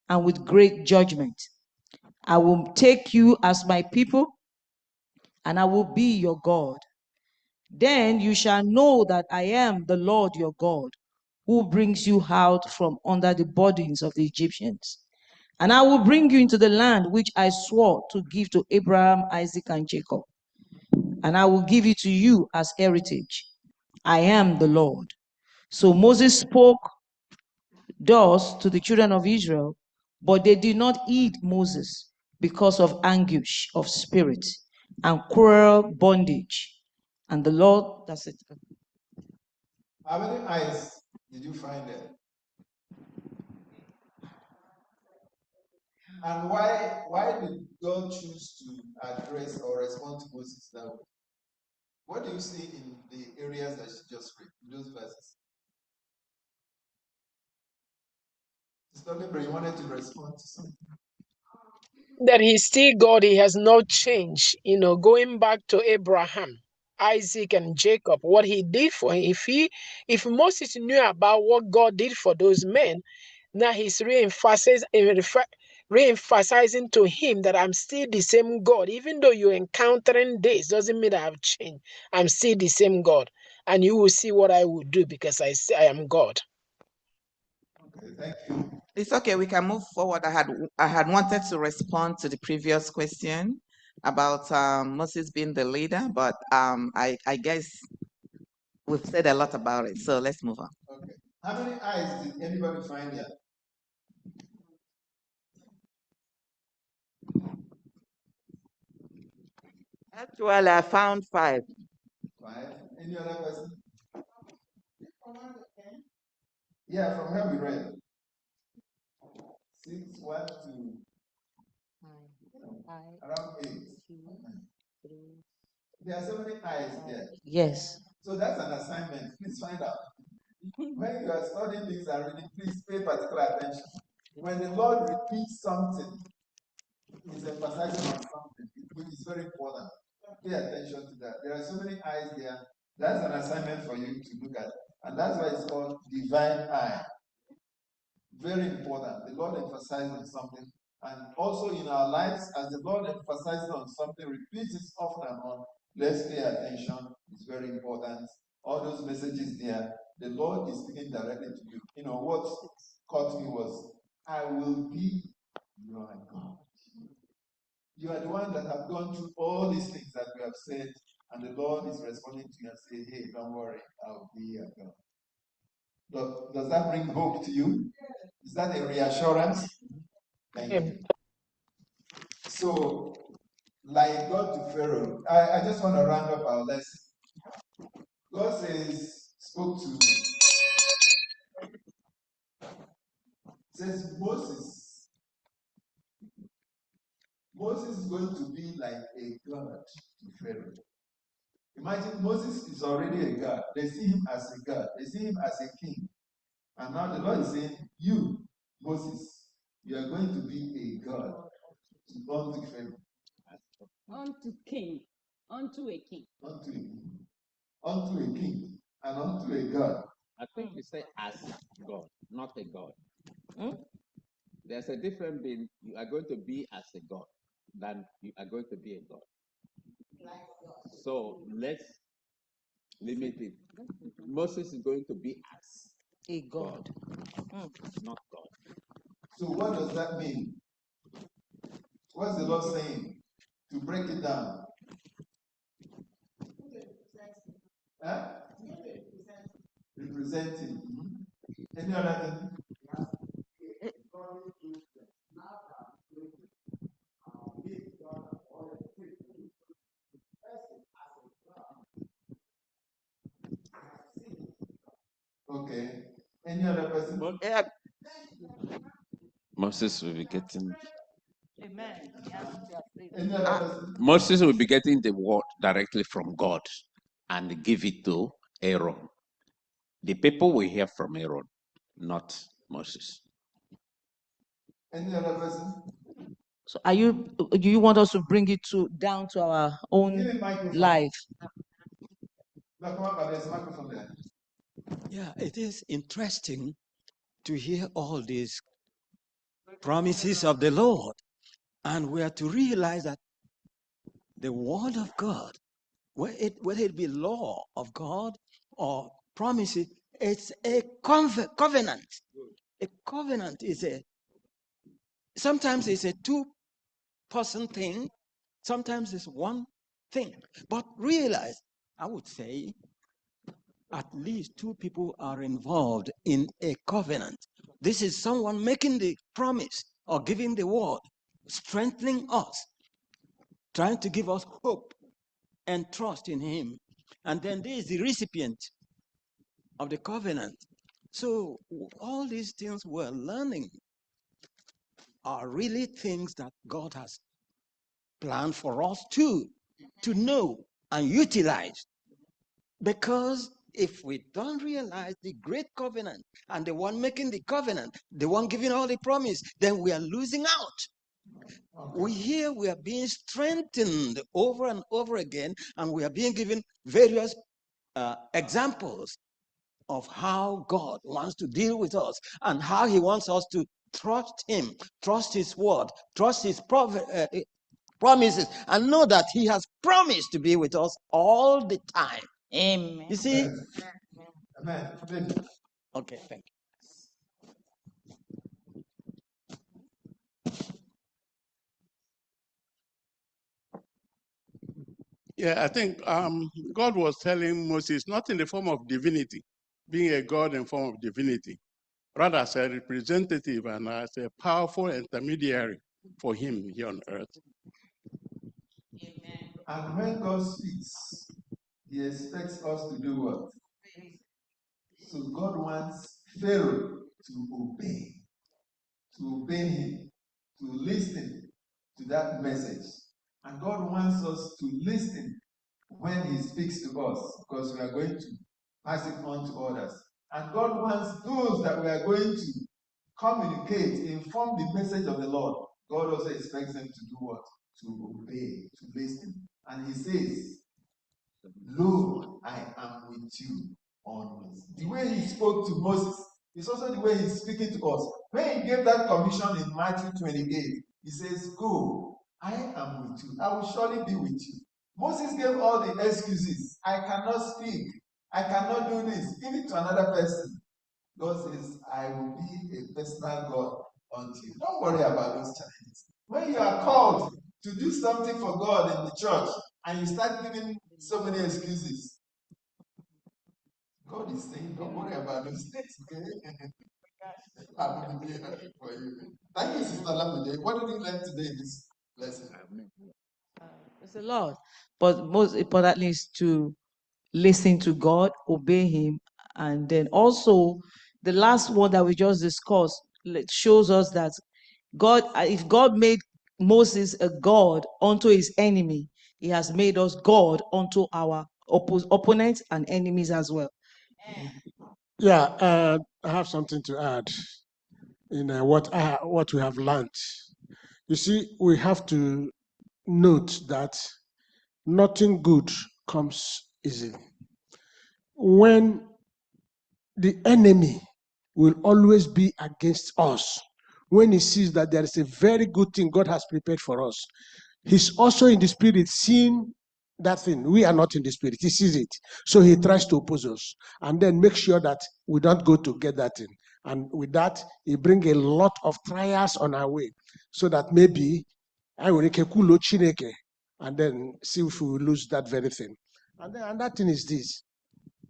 and with great judgment. I will take you as my people, and I will be your God. Then you shall know that I am the Lord your God, who brings you out from under the burdens of the Egyptians. And I will bring you into the land which I swore to give to Abraham, Isaac, and Jacob. And I will give it to you as heritage. I am the Lord. So Moses spoke thus to the children of Israel, but they did not heed Moses because of anguish of spirit and cruel bondage. And the Lord, that's it. How many eyes did you find there? And why did God choose to address or respond to Moses that way? What do you see in the areas that she just read, in those verses? Sister Libra, you wanted to respond to something. That he's still God, he has not changed. Going back to Abraham, Isaac, and Jacob, what he did for him. If Moses knew about what God did for those men, now he's re-emphasizing to him that I'm still the same God. Even though you're encountering this, doesn't mean that I've changed. I'm still the same God. And you will see what I will do because I say I am God. Okay, thank you. It's okay, we can move forward. I had wanted to respond to the previous question about Moses being the leader, but I guess we've said a lot about it, so let's move on. Okay. How many eyes did anybody find here? Actually, I found 5. 5. Any other person? Yeah, from here we read. 6, 1, 2, around 8. There are so many eyes there. Yes. So that's an assignment. Please find out. When you are studying things and reading, please pay particular attention. When the Lord repeats something, He's emphasizing on something. It is very important. Pay attention to that. There are so many eyes there. That's an assignment for you to look at. And that's why it's called divine eye. Very important. The Lord emphasizes on something. And also in our lives, as the Lord emphasizes on something, repeats it often and on, let's pay attention. It's very important. All those messages there, the Lord is speaking directly to you. What caught me was, I will be your God. You are the one that have gone through all these things that we have said, and the Lord is responding to you and saying, hey, don't worry, I'll be your God. Does that bring hope to you? Is that a reassurance? Thank you. So, like God to Pharaoh, I just want to round up our lesson. God says Moses is going to be like a God to Pharaoh. Imagine Moses is already a God. They see him as a God. They see him as a king. And now the Lord is saying, you, Moses, you are going to be a God unto Pharaoh. Unto king. Unto a king. Unto a king. Unto a king. And unto a God. I think you say as God, not a God. There's a difference between you are going to be as a God than you are going to be a God. So let's limit it. Moses is going to be as a God. Not God. So what does that mean? What's the Lord saying? To break it down. Huh? Representing. Any other thing? Okay. Any other person? Moses will be getting. Amen. Any other person? Moses will be getting the word directly from God and give it to Aaron. The people will hear from Aaron, not Moses. Any other person? So do you want us to bring it down to our own life? Yeah, it is interesting to hear all these promises of the Lord. And we are to realize that the word of God, whether it be law of God or promises, it's a covenant. A covenant is sometimes it's a two-person thing, sometimes it's one thing. But realize, I would say, at least two people are involved in a covenant. This is someone making the promise or giving the word, strengthening us, trying to give us hope and trust in him. And then there is the recipient of the covenant. So all these things we're learning are really things that God has planned for us to know and utilize. Because if we don't realize the great covenant and the one making the covenant, the one giving all the promise, then we are losing out. We hear we are being strengthened over and over again, and we are being given various examples of how God wants to deal with us and how he wants us to trust him, trust his word, trust his promises, and know that he has promised to be with us all the time. Amen. You see? Amen. Okay, thank you. Yeah, I think God was telling Moses, not in the form of divinity, being a God in form of divinity, rather as a representative and as a powerful intermediary for him here on earth. Amen. And when God speaks, he expects us to do what? So God wants Pharaoh to obey him, to listen to that message. And God wants us to listen when he speaks to us, because we are going to pass it on to others. And God wants those that we are going to communicate, inform the message of the Lord. God also expects them to do what? To obey, to listen. And he says, "Lo, I am with you always." The way he spoke to Moses is also the way he's speaking to us. When he gave that commission in Matthew 28, he says, "Go, I am with you. I will surely be with you." Moses gave all the excuses. I cannot speak. I cannot do this. Give it to another person. God says, "I will be a personal God unto you." Don't worry about those challenges. When you are called to do something for God in the church and you start giving so many excuses, God is saying, don't worry about those things, okay? I will be there for you. Thank you, Sister Lamide. What did you learn today in this lesson? It's a lot, but most importantly is to listen to God, obey him, and then also the last one that we just discussed shows us that God, if God made Moses a God unto his enemy, he has made us God unto our opponents and enemies as well. Yeah, I have something to add in what we have learned. You see, we have to note that nothing good comes easily. When the enemy will always be against us, when he sees that there is a very good thing God has prepared for us, he's also in the spirit seeing that thing. We are not in the spirit. He sees it. So he tries to oppose us and then make sure that we don't go to get that thing. And with that, he brings a lot of trials on our way so that maybe I will Chineke and then see if we will lose that very thing. And then another thing is this.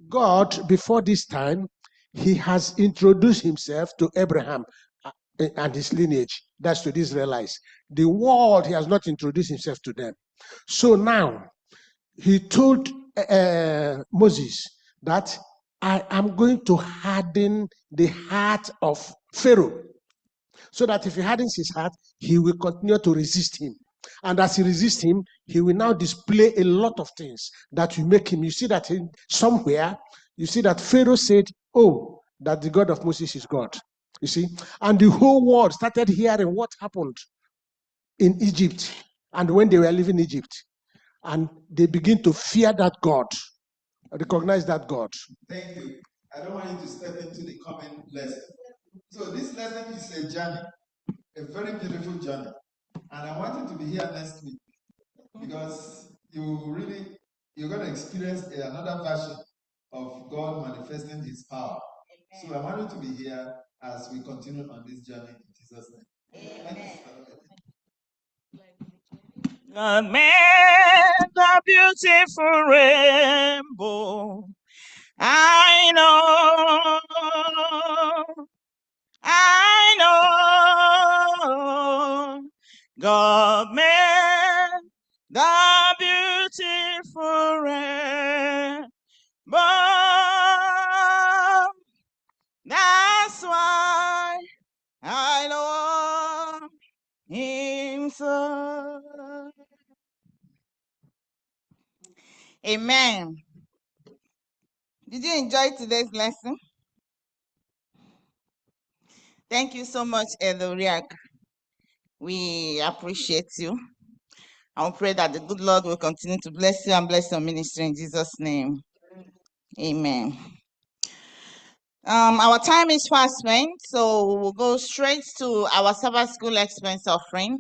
God, before this time, he has introduced himself to Abraham and his lineage. That's to the Israelites. The world, he has not introduced himself to them. So now, he told Moses that I am going to harden the heart of Pharaoh, so that if he hardens his heart, he will continue to resist him. And as he resists him, he will now display a lot of things that will make him. You see that somewhere, you see that Pharaoh said, "Oh, that the God of Moses is God." You see, and the whole world started hearing what happened in Egypt and when they were leaving Egypt. And they begin to fear that God, recognize that God. Thank you. I don't want you to step into the comment lesson. So this lesson is a journey. a very beautiful journey. And I want you to be here next week because you're going to experience another version of God manifesting his power. Amen. So I want you to be here as we continue on this journey in Jesus' name. Amen. God made the beautiful rainbow. I know, God made the beautiful rainbow. That's why I love him so. Amen. Did you enjoy today's lesson? Thank you so much, Eloriak. We appreciate you. I pray that the good Lord will continue to bless you and bless your ministry in Jesus' name. Amen. Our time is fast spent, so we will go straight to our Sabbath school expense offering.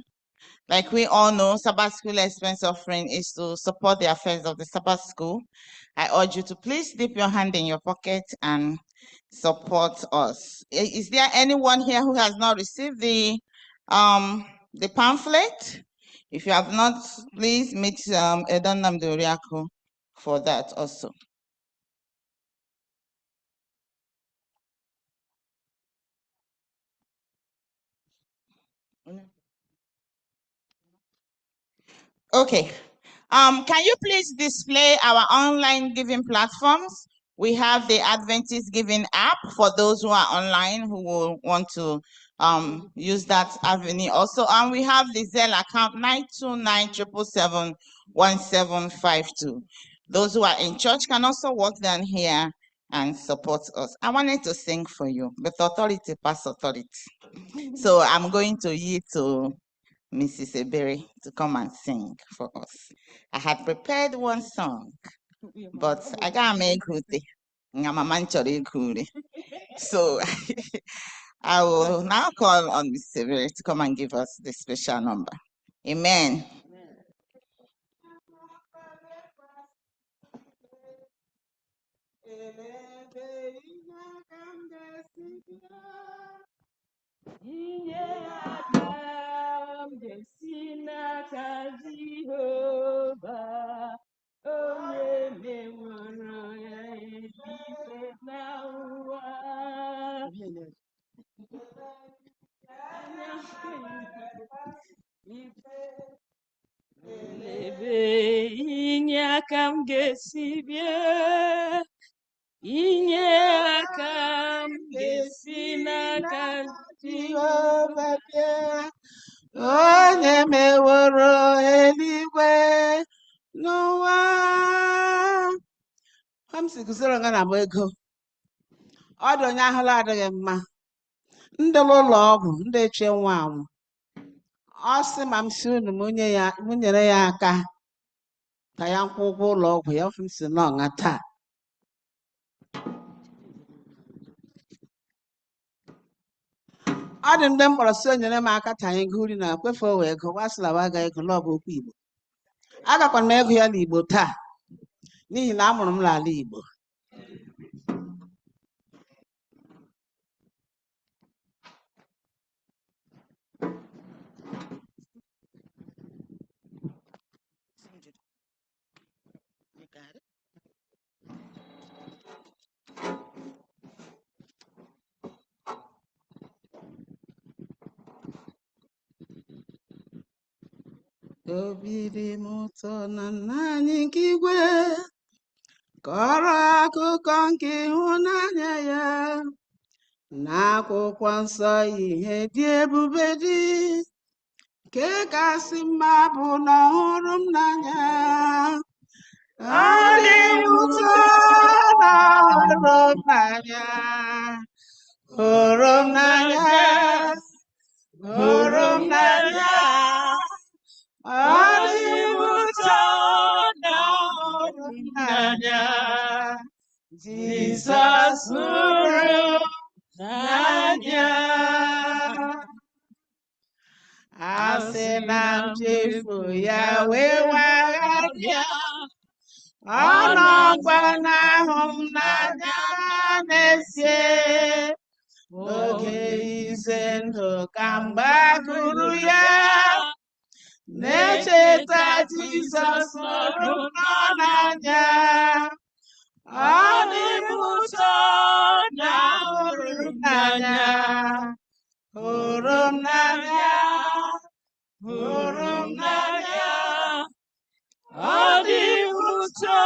Like we all know, Sabbath school expense offering is to support the affairs of the Sabbath school. I urge you to please dip your hand in your pocket and support us. Is there anyone here who has not received the pamphlet? If you have not, please meet Edonam Doriako for that also. Okay. Can you please display our online giving platforms? We have the Adventist Giving app for those who are online who will want to use that avenue also. And we have the Zelle account 929-777-1752. Those who are in church can also walk down here and support us. I wanted to sing for you, but authority pass authority. So I'm going to yield to Mrs. Ebere to come and sing for us. I had prepared one song, but I got make it. So I will now call on Mrs. Ebere to come and give us the special number. Amen. Inye aka m ga-esi n'aka Jehova, onye meworo ya eluigwe na ụwa. Elebe inye aka m ga-esi bịa, inye aka m ga-esi n'aka Jehova bịa. Onye meworo eluigwe n'ụwa. Hamsi kusoro nga na m ego. Ọ dị onye ahụla adịghị mma. Ndị ụlọ ọgwụ, ndị eche nwa anwụ. Ọ sị ma m si unu m nyere ya aka ka ya kwụ ụgwọ ụlọ ọgwụ ya m si n'ọṅa taa. Ọ dị ndị mkpọrọ si onyere m aka ta anyị ego uri na kwefe owe ego wasịla waga ego n'ọbụ okwu Igbo. Agakwana m ego ya n'Igbo taa n'ihi na amụrụ m n'ala Igbo. Obi dị m ụtọ na nna anyị nke igwe kọrọ akụkọ nke ịhụnanya ya n'akwụkwọ nsọ ihe dị ebube dị nke kasị mma bụ na ọhụrụ m n'anya. Ọ dị m ụtọ na ọhụrụ m n'anya, hụrụ m n'anya, hụrụ m n'anya. Ọ dị m ụtọ na ọhụrụ m n'anya, Jizọs hụrụ m n'anya. sị na m chefu ya wee wagharịa. Ọ nọkwa n'ahụ m n'anya n'ezie. N'oge ize ndụ ka m gbakụrụ ya. Na-echeta Jizọs hụrụ m n'ọnya. Ọ dị m ụtọ na hụrụ m n'anya. Hụrụ m n'anya. Hụrụ m n'anya. Ọ dị m ụtọ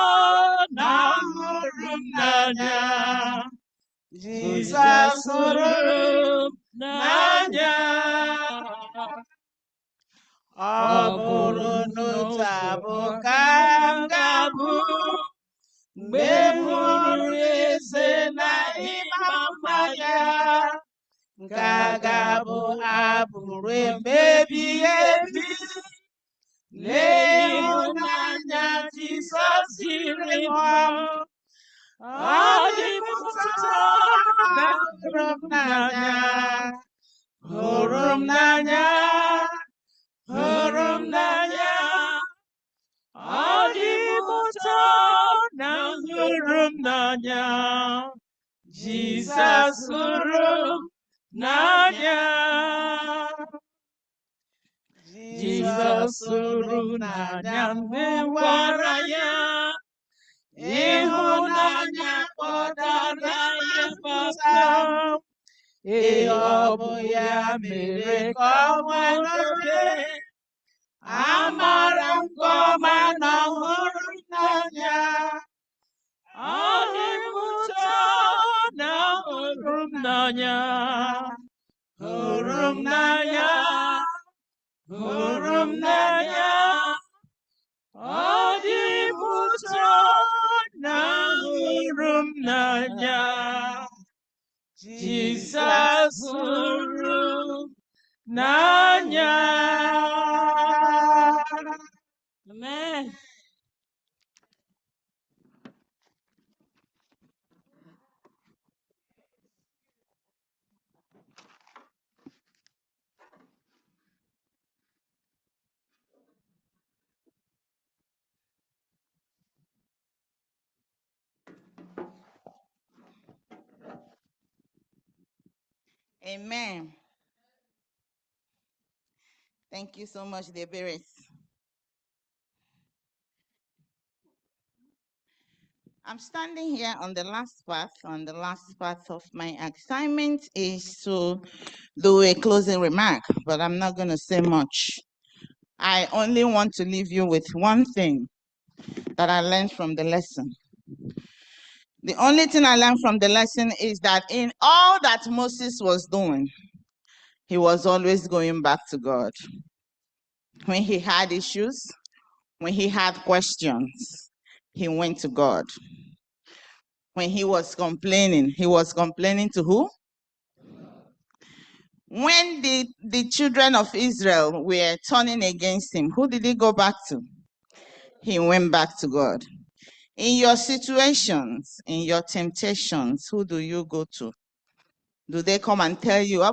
na hụrụ m n'anya. Jizọs hụrụ m n'anya. Ọ bụrụ n'otu abụ ka m ga-abụ mgbe m hụrụ eze na ịma mmanya, nke a ga-abụ abụ ruo mgbe ebighị ebi. Lee ịhụnanya Jizọs jiri m. Ọ dị m ụtọ na hụrụ m n'anya. Hụrụ m n'anya. Hụrụ m n'anya. Ọ dị m ụtọ na hụrụ m n'anya. Jizọs hụrụ m n'anya. Jizọs hụrụ m n'anya mgbe m gwara ya. Ịhụnanya kpọtara ya papa. Ọ bụ ya mere ka ọ nwere. Amara m nke ọma na ọ hụrụ m n'anya. Ọ dị m ụtọ na ọ hụrụ m n'anya. Hụrụ m n'anya. Hụrụ m n'anya. Ọ dị m ụtọ na hụrụ m n'anya. Jizọs hụrụ m n'anya. Amen. Amen. Thank you so much, Deberes. I'm standing here on the last part. The last part of my assignment is to do a closing remark, but I'm not going to say much. I only want to leave you with one thing that I learned from the lesson. The only thing I learned from the lesson is that in all that Moses was doing, he was always going back to God. When he had issues, when he had questions, he went to God. When he was complaining to who? When the children of Israel were turning against him, who did he go back to? He went back to God. In your situations, in your temptations, who do you go to? Do they come and tell you,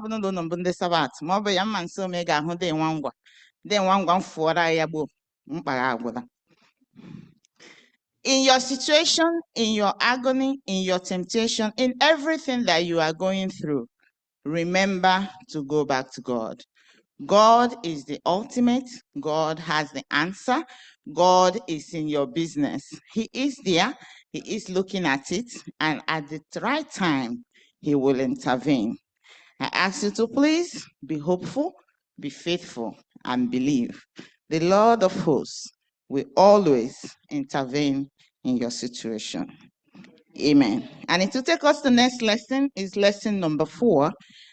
in your situation, in your agony, in your temptation, in everything that you are going through, remember to go back to God. God is the ultimate. God has the answer. God is in your business. He is there. He is looking at it. And at the right time, he will intervene. I ask you to please be hopeful, be faithful, and believe. The Lord of hosts will always intervene in your situation. Amen. And it will take us to the next lesson, is lesson number 4,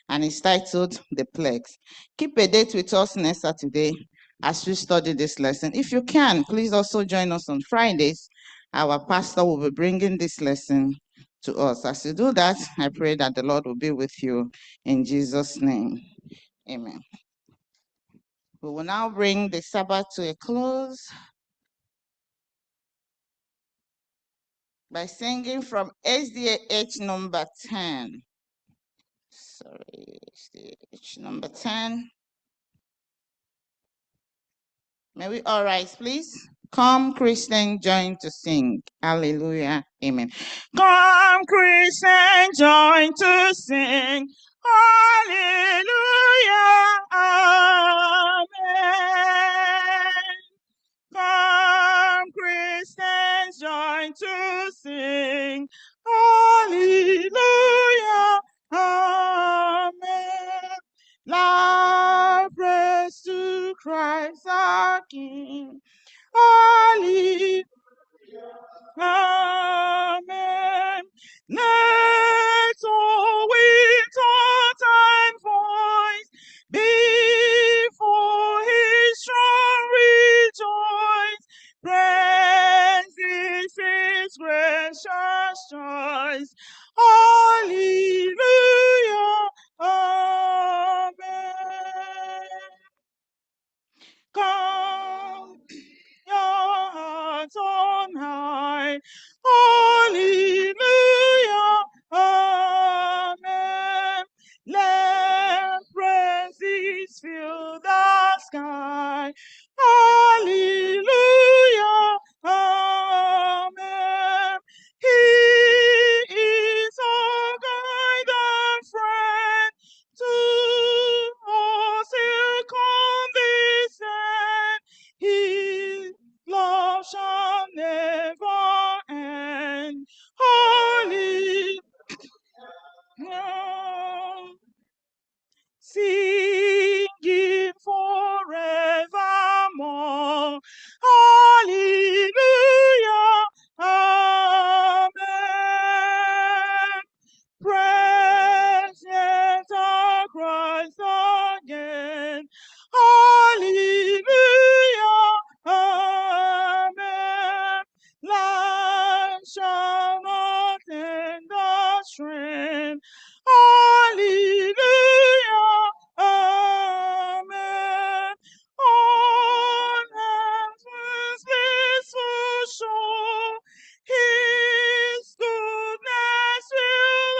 and it's titled The Plagues. Keep a date with us next Saturday as we study this lesson. If you can, please also join us on Fridays. Our pastor will be bringing this lesson to us. As you do that, I pray that the Lord will be with you in Jesus' name. Amen. We will now bring the Sabbath to a close by singing from SDA number 10. Sorry, SDA number 10. May we all rise, please? Come, Christian, join to sing. Hallelujah. Amen. Come, Christian, join to sing. Hallelujah. Amen. Come, Christians, join to sing. Hallelujah. Amen. Loud praise to Christ our King. Hallelujah. Amen. Let all with all time voice before his throne rejoice. Praise is his gracious choice. Hallelujah. Amen. Come, your hearts on high. Hallelujah. Amen. Let praises fill the sky. Hallelujah. Amen. He is our guide and friend. To us he'll condescend. His love shall never end. Holy, singing forevermore. Hallelujah. Amen. Present our Christ again. Hallelujah. Amen. Life shall not end the strength. Hallelujah. Amen. On heaven's blissful shore, his goodness will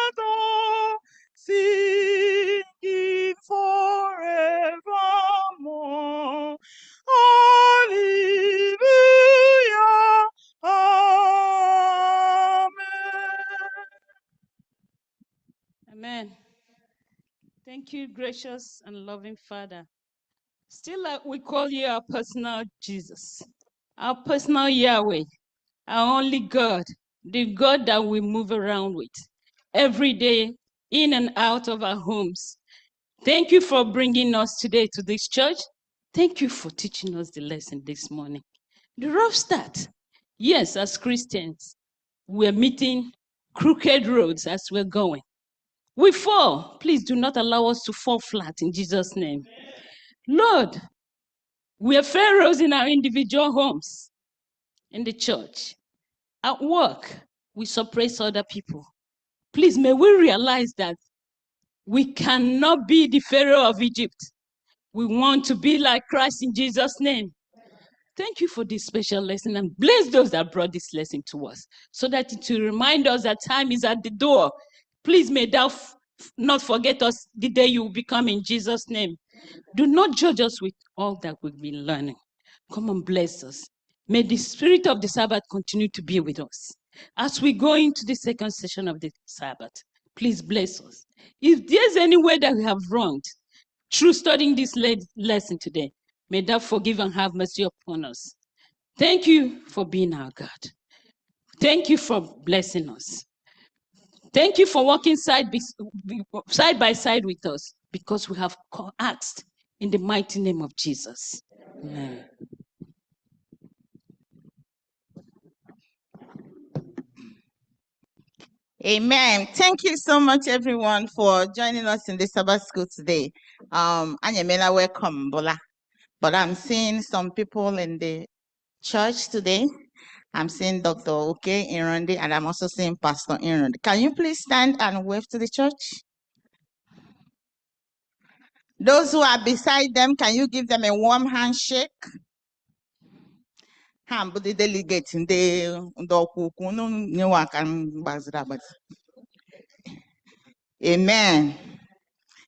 adore, singing forevermore. Hallelujah. Amen. Amen. Thank you, gracious and loving Father. Still, we call you our personal Jesus, our personal Yahweh, our only God, the God that we move around with every day, in and out of our homes. Thank you for bringing us today to this church. Thank you for teaching us the lesson this morning. The rough start. Yes, as Christians, we're meeting crooked roads as we're going. We fall. Please do not allow us to fall flat in Jesus' name. Lord, we are pharaohs in our individual homes, in the church. At work, we suppress other people. Please, may we realize that we cannot be the Pharaoh of Egypt. We want to be like Christ in Jesus' name. Thank you for this special lesson, and bless those that brought this lesson to us so that it will remind us that time is at the door. Please may thou not forget us the day you will become in Jesus' name. Do not judge us with all that we've been learning. Come and bless us. May the spirit of the Sabbath continue to be with us. As we go into the second session of the Sabbath, please bless us. If there's any way that we have wronged through studying this lesson today, may thou forgive and have mercy upon us. Thank you for being our God. Thank you for blessing us. Thank you for walking side by side with us, because we have asked in the mighty name of Jesus. Amen. Amen. Thank you so much, everyone, for joining us in the Sabbath school today. Anyamela, welcome, Bola. But I'm seeing some people in the church today. I'm seeing Dr. Oke Irondi, and I'm also seeing Pastor Irondi. Can you please stand and wave to the church? Those who are beside them, can you give them a warm handshake? The delegate, Amen.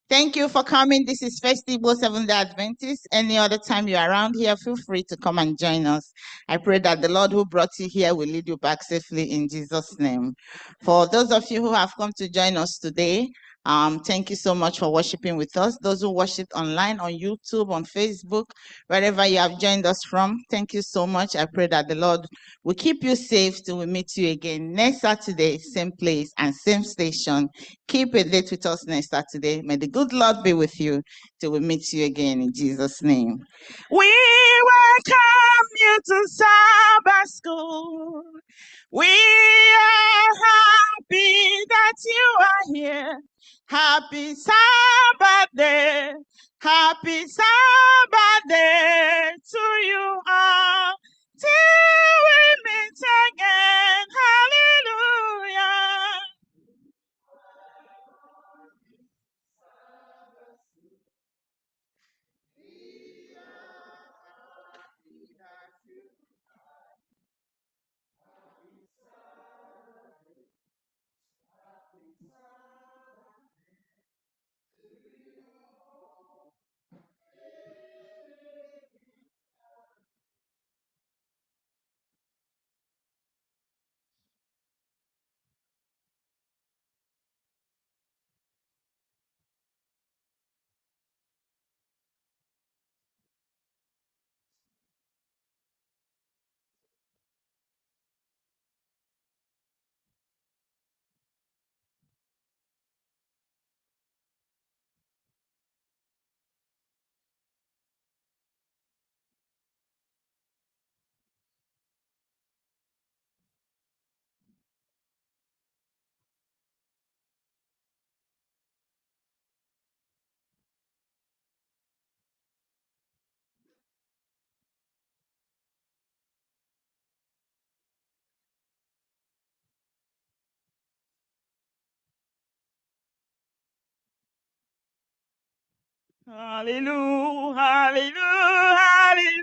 Thank you for coming. This is First Igbo Seventh-day Adventist. Any other time you're around here, feel free to come and join us. I pray that the Lord who brought you here will lead you back safely in Jesus' name. For those of you who have come to join us today, thank you so much for worshiping with us. Those who worship online, on YouTube, on Facebook, wherever you have joined us from, thank you so much. I pray that the Lord will keep you safe till we meet you again next Saturday, same place and same station. Keep a date with us next Saturday. May the good Lord be with you till we meet you again in Jesus' name. We welcome you to Sabbath School. We are happy that you are here. Happy Sabbath day. Happy Sabbath day to you all. Till we meet again. Hallelujah. Hallelujah, hallelujah,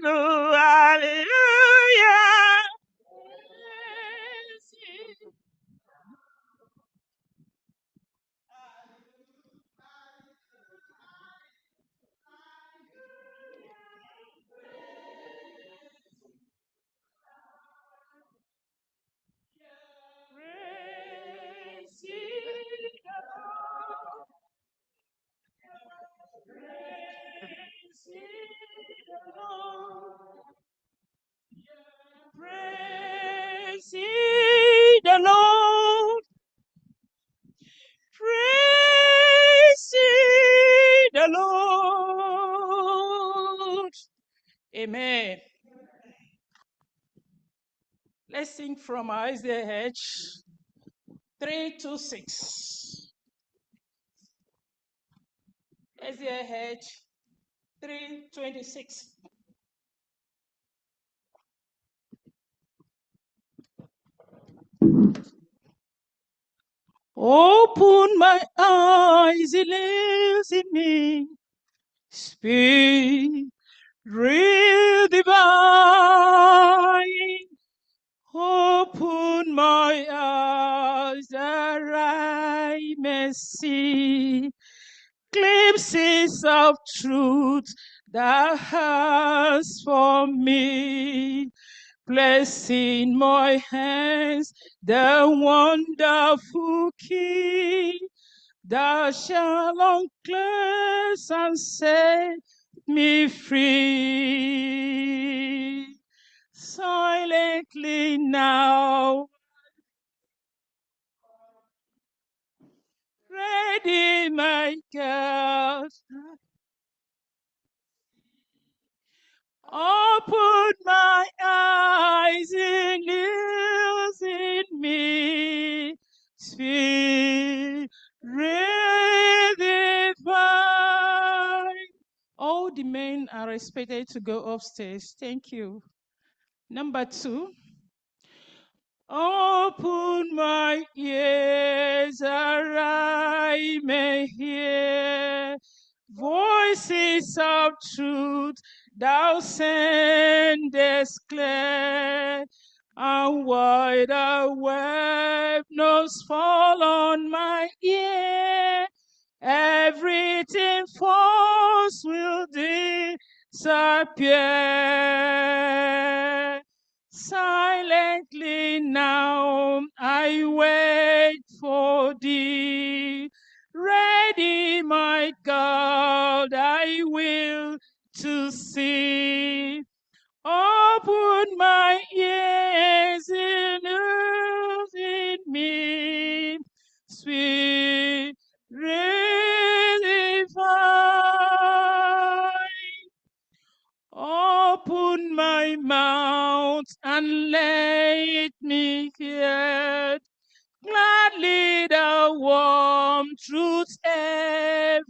hallelujah, hallelujah. Praise ye the Lord. Praise ye the Lord. Praise ye the Lord. Praise ye the Lord. Amen. Let's sing from our SDA 326. SDA 326. Open my eyes, it lives in me. Spirit divine. Open my eyes that I may see glimpses of truth thou hast for me. Place in my hands the wonderful key thou shalt unclass and set me free. Silently now, ready my God, open my eyes and lives in me, Spirit divine. All the men are expected to go upstairs. Thank you. Number 2. Open my ears that I may hear voices of truth thou sendest clear, and wide awake knows fall on my ear, everything false will disappear. Silently now I wait for thee. Ready, my God, I will to see. Open my ears in me, sweet divine. Open my mouth and let me hear gladly the warm truth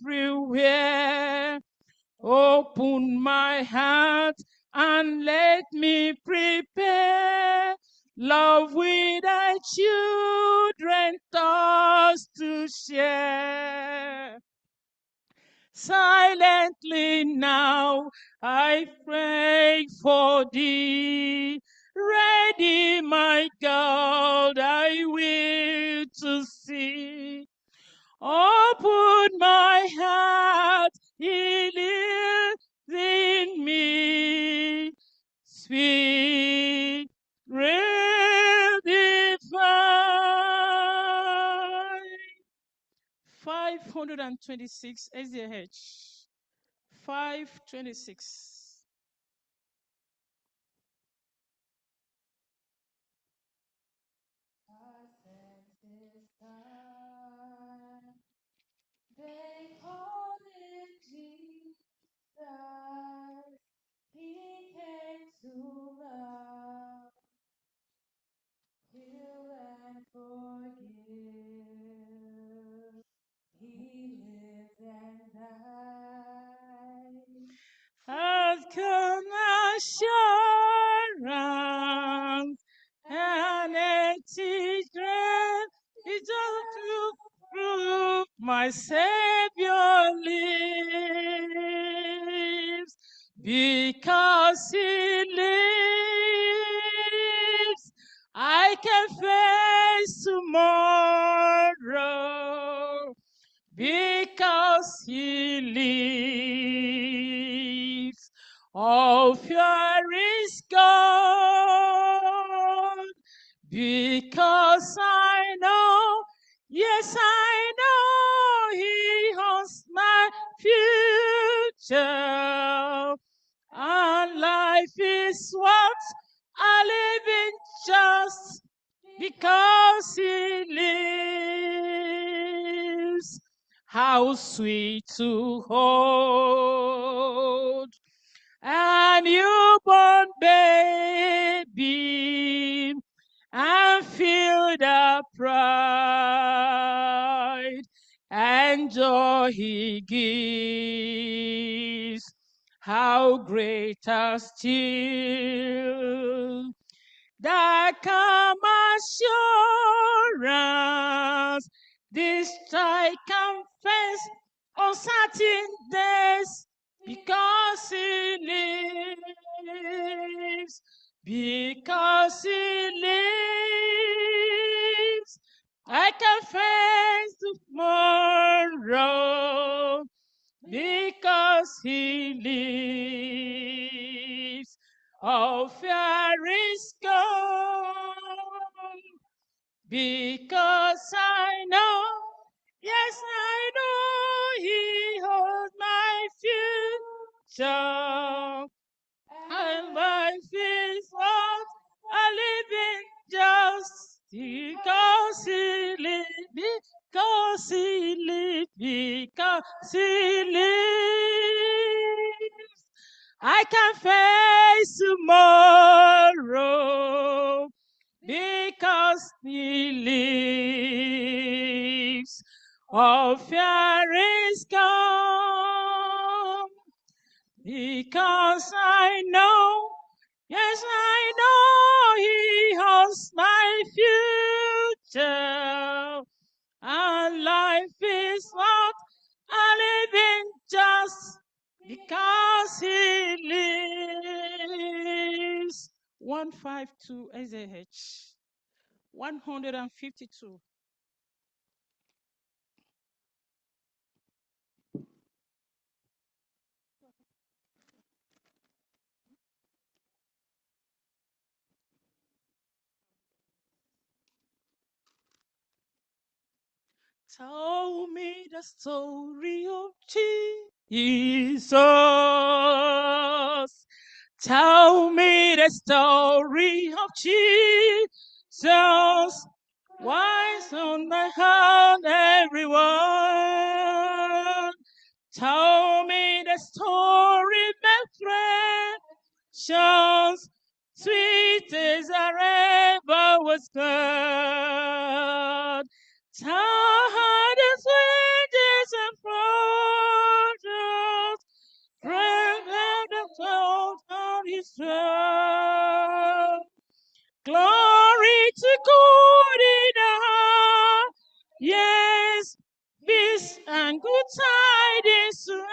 everywhere. Open my heart and let me prepare love with thy children, thoughts to share. Silently now I pray for thee. Ready, my God, I will to see. Open my heart, he lives in me. Sweet, real divine. 526 SDH. 526. They call him Jesus. He came to love, heal, and forgive. He lived and died. Has come assurance and empty grave. It just to prove my Savior lives. Because he lives, I can face tomorrow. Because he lives, all fear is gone. Because I know, yes, I know he owns my future. And life is what I live in just because he lives. How sweet to hold a newborn baby and feel the pride and joy he gives. How great are still that calm assurance, this I confess on certain days, because he lives, because he lives, I can face tomorrow, because he lives. All fear is gone, because I know, yes, I know he holds my future. And life is what I live in just because he lives, because he lives, because he lives. I can face tomorrow because he lives. All fear is gone because I know, yes, I know he holds my future. And life is what I live in just because he lives. 152 SAH. 152. Tell me the story of Jesus. Tell me the story of Jesus. Why's on my heart, everyone? Tell me the story, my precious, sweet as a river was good. Tell her the sweetest and precious, friend of the soul of his love. Glory to God in the yes, peace and good tidings to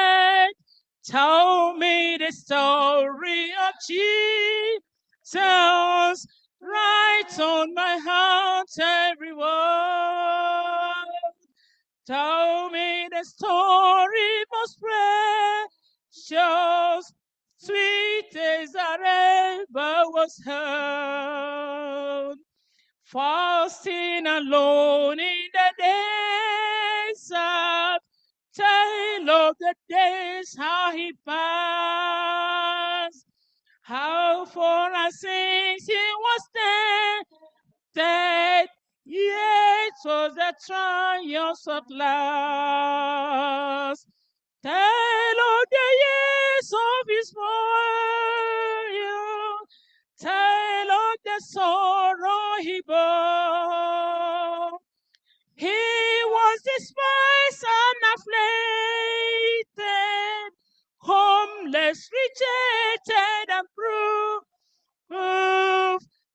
earth. Tell me the story of Jesus, right on my heart, everyone. Tell me the story most precious, sweet as that ever was heard. Fasting alone in the desert, tale of the days how he passed, how for our sins he was dead, yet was the triumph at last. Tell of the years of his warrior, tell of the sorrow he bore. He was despised and afflicted, homeless, rejected, and proof.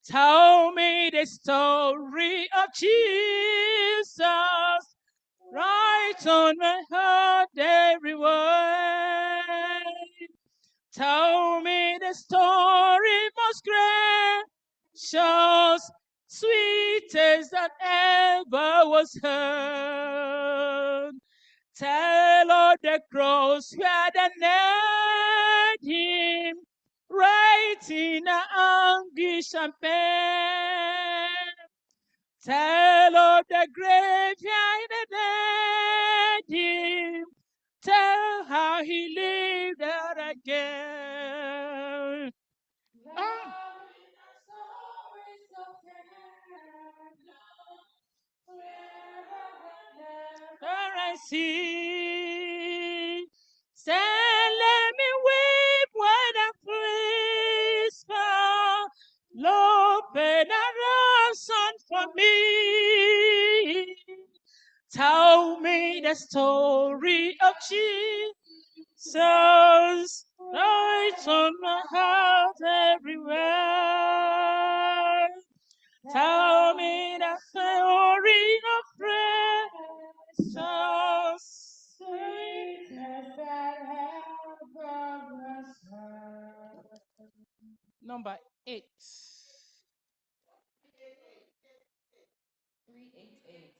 Tell me the story of Jesus, right on my heart, everywhere. Tell me the story most gracious, sweetest that ever was heard. Tell of the cross where they nailed him, right in anguish and pain. Tell of the graveyard that him, tell how he lived out again. I see. Say, let me weep when I whisper, Lord, open a ransom for me. Tell me the story of Jesus, right on my heart everywhere. Tell me the story of precious sweetness that Number 8. 388. 388.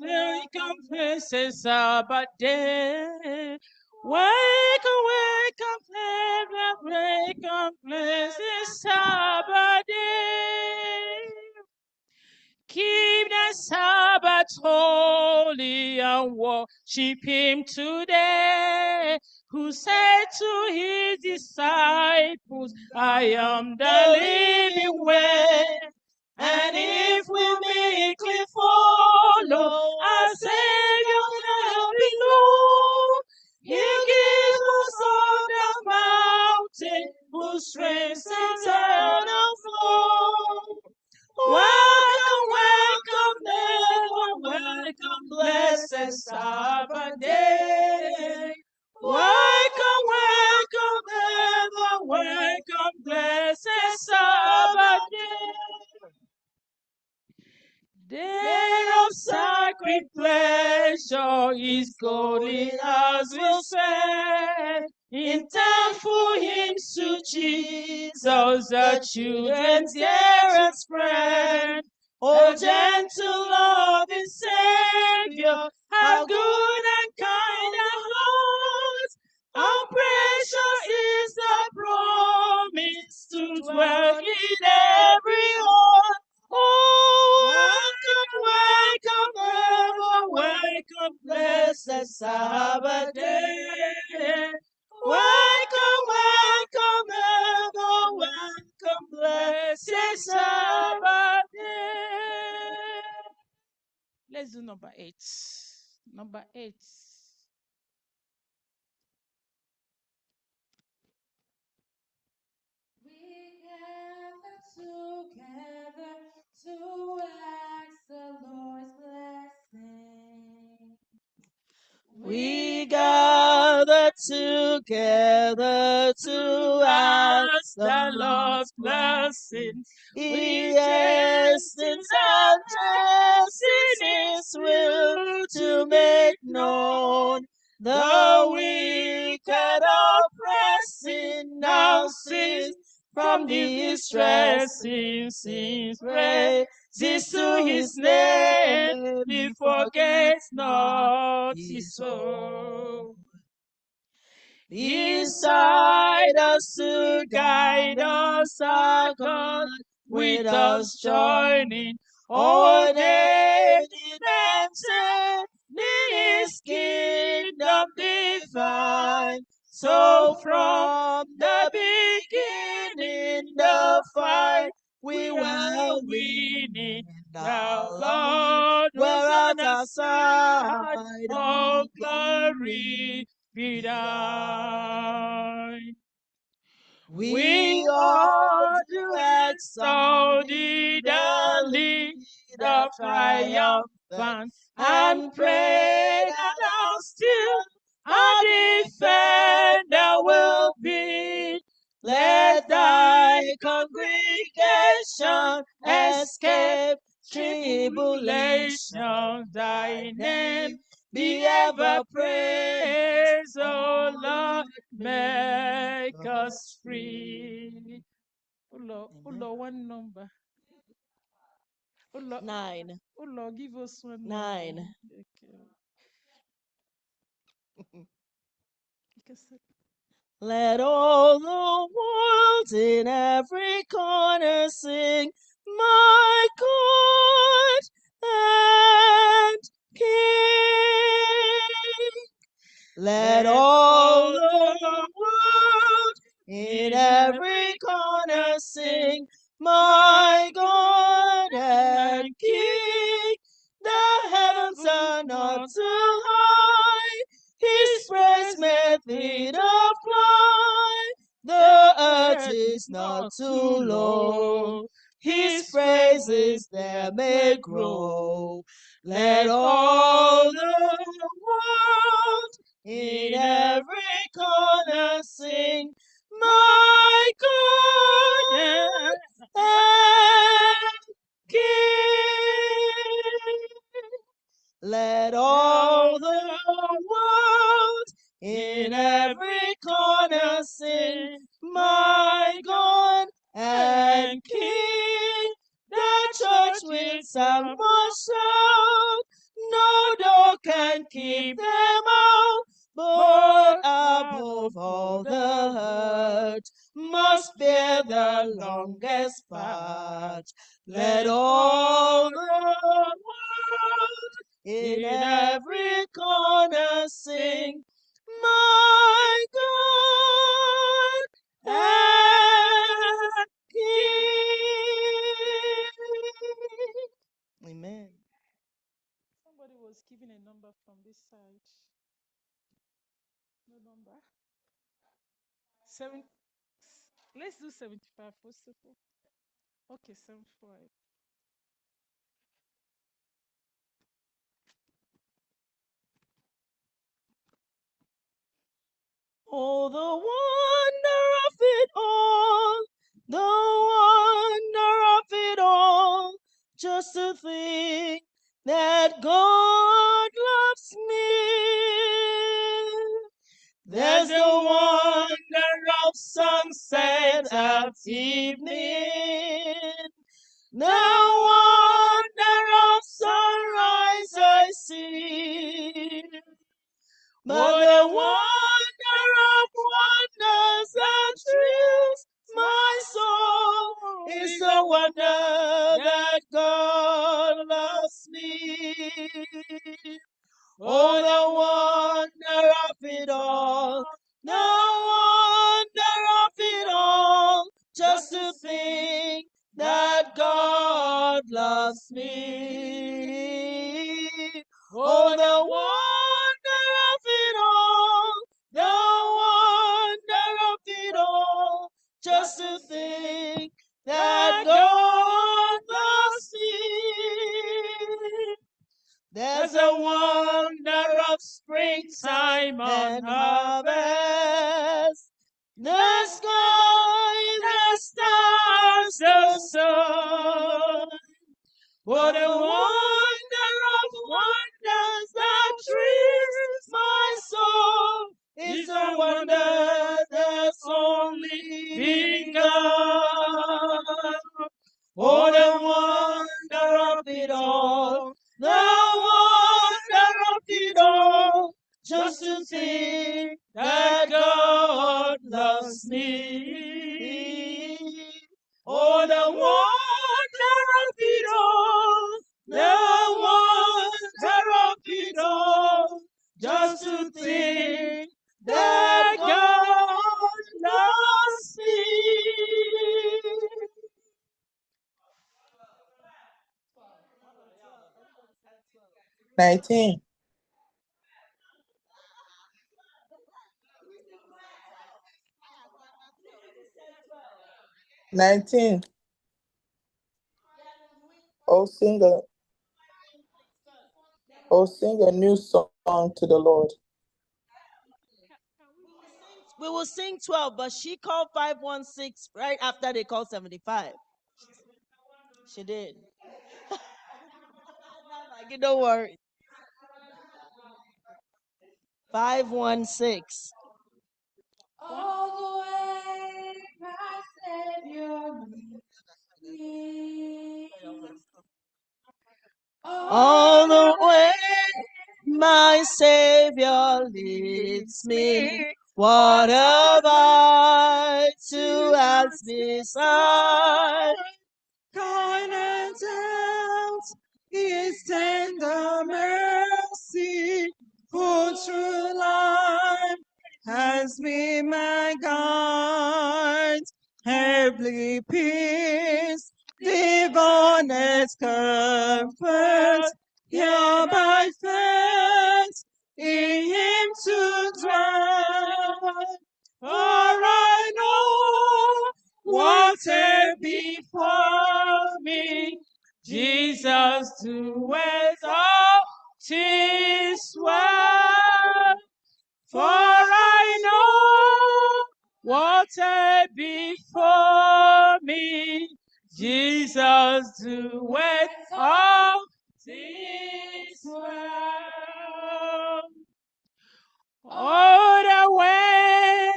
Welcome, places Sabbath day. Welcome, places Sabbath day. Keep the Sabbath holy and worship him today. Who said to his disciples, I am the living way. And if we meekly follow our Savior down below, He gives us on the mountain, who strengthens eternal blessed Sabbath day. Welcome, welcome, ever welcome, blessed Sabbath day. Day of sacred pleasure is golden as we'll spend in thankful hymns to Jesus, the children's dearest friend. Oh, gentle, loving Savior, how good and kind a heart! How precious is the promise to dwell in every heart! Oh, welcome, welcome, blessed Sabbath day. Welcome, welcome, blessed Sabbath day. Let's do number 8. Number 8. We gather together to ask the Lord's blessing. We gather together to ask the Lord's blessing. Yes, since our in His will to make known the wicked oppressing now cease from distressing sins. Praises to His name, He forgets not His own. Beside us to guide us, our God, with us joining, ordained and set in His kingdom divine. So from the beginning, the fight we were winning. The Lord was on our side. All glory be thine. We ought to exalt thee, the leader triumphant, and pray that thou still our defender will be. Let thy congregation escape tribulation, thy name be ever praised, O Lord, make us free. Oh Lord, one number. Oh Lord, 9. Oh Lord, give us one 9. Number. Okay. Let all the world in every corner sing, my God and King. Let all the world in every corner sing, my God and King. The heavens are not too high, His praise maketh it fly. The earth is not too low, His praises there may grow. Let all the world in every corner sing, my God and King. Let all the world in every corner sing, my God and King. The church will some more shout, no door can keep them out, but above all the hurt must bear the longest part. Let all the world in every corner sing, my God and King. Amen. Somebody was giving a number from this side. No number. 7. Let's do 75 first of all. Okay, 75. Oh, the wonder of it all, the wonder of it all, just to think that God loves me. There's the wonder of sunset at evening, the wonder of sunrise I see. But the wonder of wonders that thrills my soul is the wonder that God loves me. Oh, the wonder of it all, the wonder of it all, just to think that God loves me. Oh, the wonder of it all, the wonder of it all, just to think that God loves me. There's a wonder of springtime and harvest, the sky, the stars, the sun. What a wonder of wonders that thrills my soul is a wonder that's only begun. Oh, the wonder of it all, the wonder of it all, just to think that God loves me. Oh, the wonder of it all, the wonder of it all, just to think that God loves me. 19. Oh, sing a new song to the Lord. We will sing 12, but she called 516 right after they called 75. She did. Don't worry. 516. All the way, my Savior leads. All the way, my Savior leads me. What have I to ask beside? Kindness out His tender mercy, for true life has been my guide. Heavenly peace, divine comfort, here by faith in Him to dwell. For I know water before me, Jesus doeth all things well. For I know water before me, Jesus doeth all things well. All the way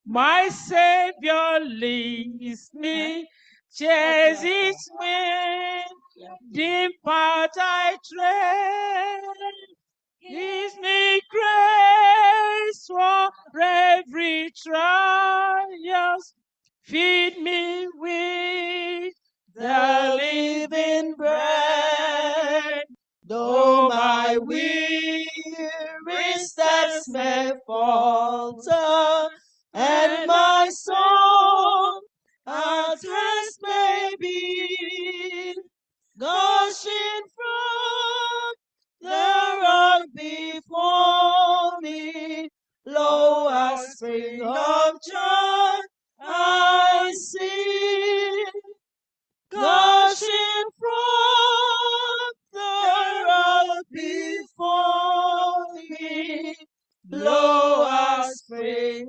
my Savior leads me, chases me, deep path I tread. Gives me grace for every trial. Feed me with the living bread. Though my weary steps may falter, and my soul at rest may be, gushing from the rock before me, lo, a spring of joy I see, gushing from the rock before me, lo, a spring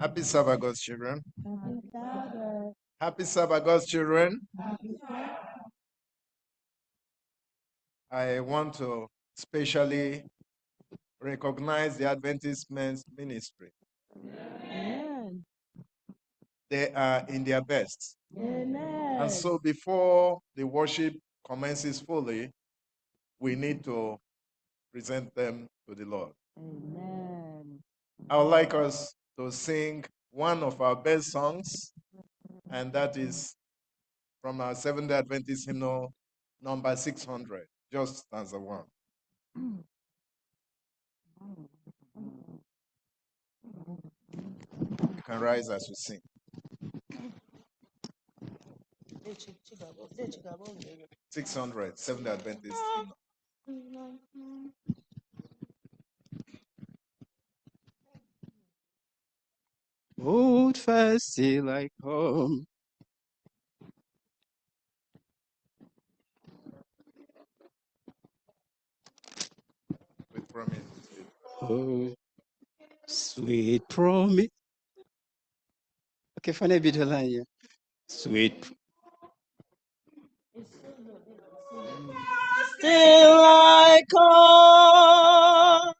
Happy Sabbath, God's children. Happy Sabbath, God's children. I want to especially recognize the Adventist Men's Ministry. Amen. They are in their best. Amen. And so before the worship commences fully, we need to present them to the Lord. Amen. I would like us to sing one of our best songs, and that is from our Seventh-day Adventist hymnal, number 600, just stanza 1. You can rise as we sing. 600, Seventh-day Adventist hymnal. Hold fast till I come. With promise. Oh, sweet promise. Okay, find a bit of line here. Sweet. Till I come.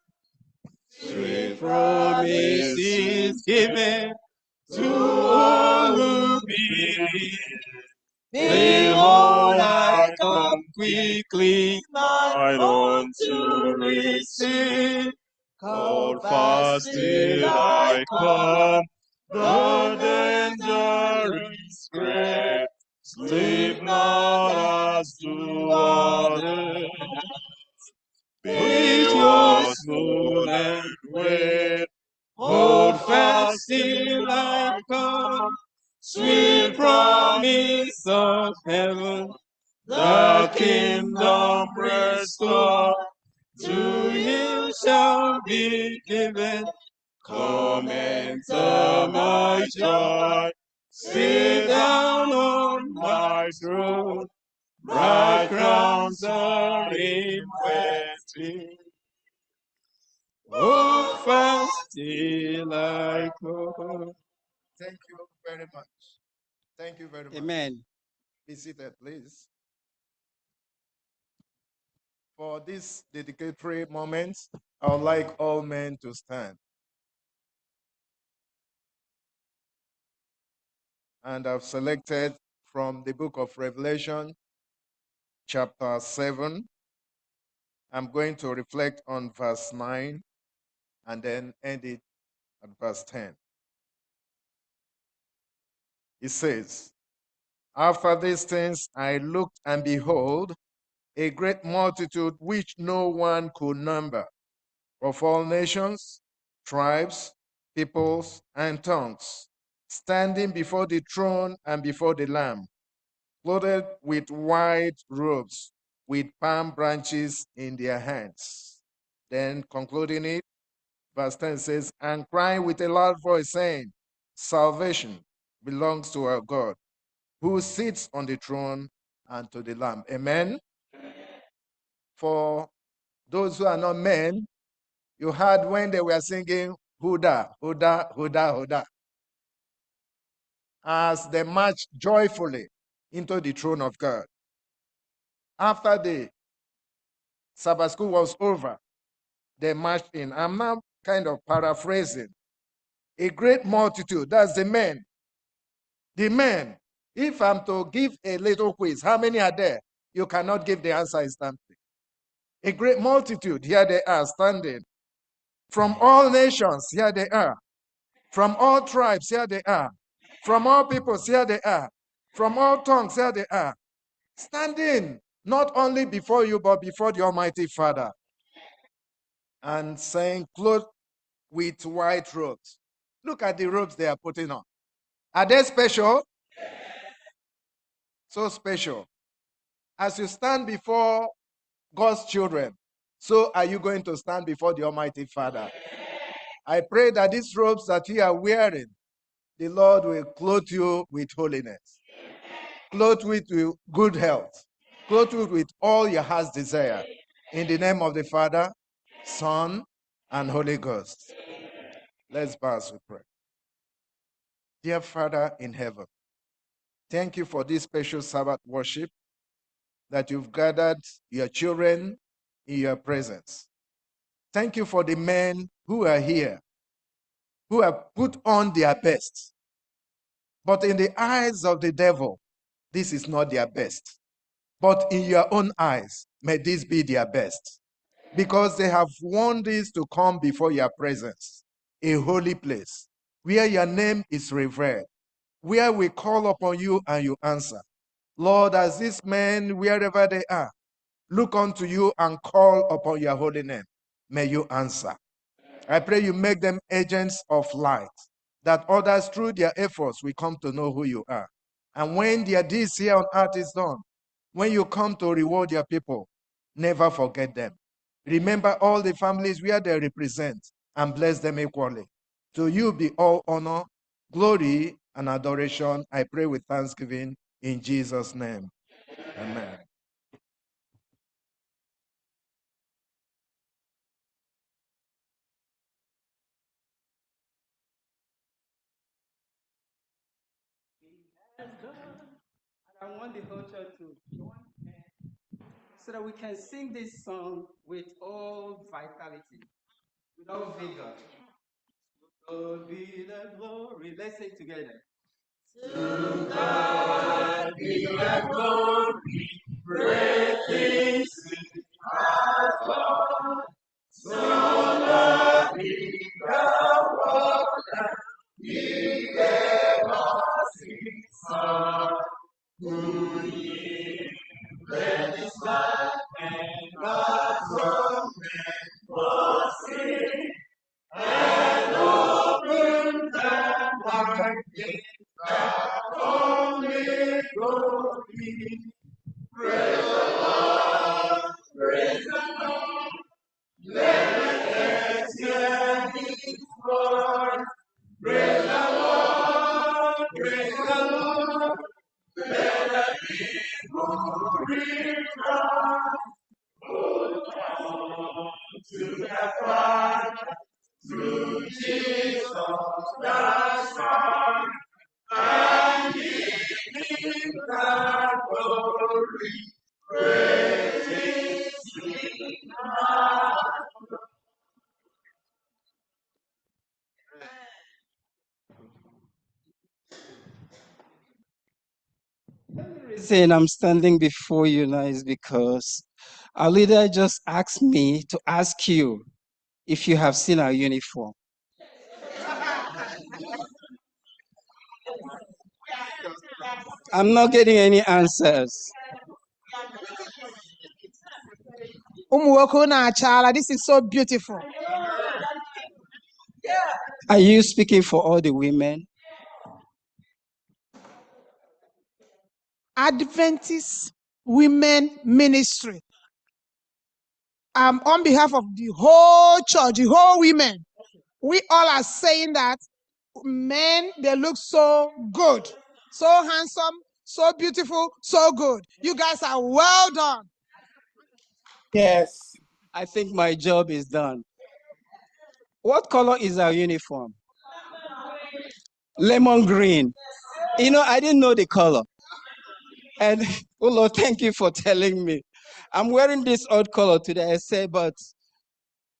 Sweet promise is given to all who believe. Behold, I come quickly, my Lord to receive. Hold fast till I come, the danger is great. Sleep not as to others. Be your smooth and wait. Hold fast till I come. Sweet promise of heaven, the kingdom restored, to him shall be given. Come enter my joy, sit down on my throne. Bright crowns are in waiting. Hold fast till I come. Thank you very much. Thank you very much. Amen. Be seated, please. For this dedicatory moment, I would like all men to stand. And I've selected from the book of Revelation, chapter 7. I'm going to reflect on verse 9 and then end it at verse 10. It says, after these things I looked, and behold, a great multitude which no one could number, of all nations, tribes, peoples, and tongues, standing before the throne and before the Lamb, clothed with white robes, with palm branches in their hands. Then concluding it, verse 10 says, and crying with a loud voice, saying, salvation belongs to our God, who sits on the throne and to the Lamb. Amen. For those who are not men, you heard when they were singing, Huda, Huda, Huda, Huda, as they marched joyfully into the throne of God. After the Sabbath school was over, they marched in. I'm now kind of paraphrasing. A great multitude, that's the men. The men. If I'm to give a little quiz, how many are there? You cannot give the answer instantly. A great multitude, here they are standing. From all nations, here they are. From all tribes, here they are. From all peoples, here they are. from all tongues, here they are, standing not only before you, but before the Almighty Father, and saying, clothed with white robes. Look at the robes they are putting on. Are they special? So special. As you stand before God's children, so are you going to stand before the Almighty Father. I pray that these robes that you are wearing, the Lord will clothe you with holiness, clothe you with good health, clothe you with all your heart's desire. In the name of the Father, Son, and Holy Ghost. Let's bow as we pray. Dear Father in heaven, thank you for this special Sabbath worship that you've gathered your children in your presence. Thank you for the men who are here, who have put on their best. But in the eyes of the devil, this is not their best. But in your own eyes, may this be their best. Because they have worn this to come before your presence, a holy place, where your name is revered, where we call upon you and you answer. Lord, as these men, wherever they are, look unto you and call upon your holy name, may you answer. I pray you make them agents of light, that others through their efforts will come to know who you are. And when their deeds here on earth is done, when you come to reward your people, never forget them. Remember all the families where they represent and bless them equally. To you be all honor, glory, and adoration. I pray with thanksgiving in Jesus' name. Amen. I want the whole church to join hands so that we can sing this song with all vitality, with all vigor. To be the glory. Let's say it together. To God be the glory, great things He has done. So lovely the world that He gave us His Son, who ye read His life and God's for sin, and opened the blind gate that only glory. Praise the Lord, praise the Lord. Let us hear His voice. Praise the Lord, praise the Lord. Let us be glory Christ. Oh, to the Father, through Jesus the Son, and give Him the glory. Praise His name. The reason I'm standing before you now is because our leader just asked me to ask you if you have seen our uniform. I'm not getting any answers. This is so beautiful. Are you speaking for all the women? Adventist Women Ministry. On behalf of the whole church, the whole women, we all are saying that men, they look so good, so handsome, so beautiful, so good. You guys are well done. Yes. I think my job is done. What color is our uniform? Lemon green. You know, I didn't know the color. And, oh Lord, thank you for telling me. I'm wearing this odd color today. I say, but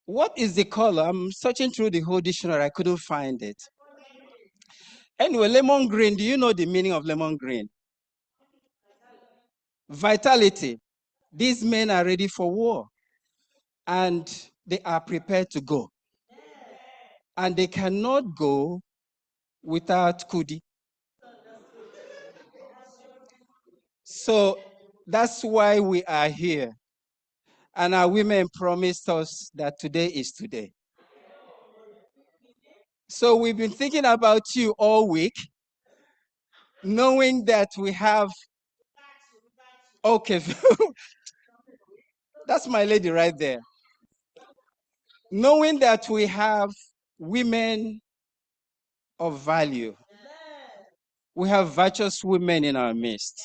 what is the color? I'm searching through the whole dictionary. I couldn't find it. Anyway, lemon green. Do you know the meaning of lemon green? Vitality. These men are ready for war. And they are prepared to go. And they cannot go without Kudi. So that's why we are here. And our women promised us that today is today. So we've been thinking about you all week, knowing that we have, okay, that's my lady right there. Knowing that we have women of value, we have virtuous women in our midst.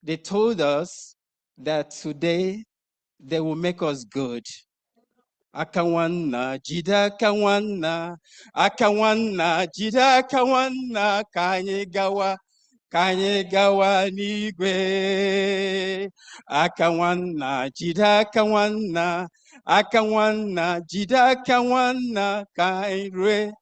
They told us that today they will make us good. Akawanna, jida akawanna, akawanna, jida akawanna, kanye gawa n'igwe. Akawanna, jida akawanna, akawanna, jida akawanna, kanye.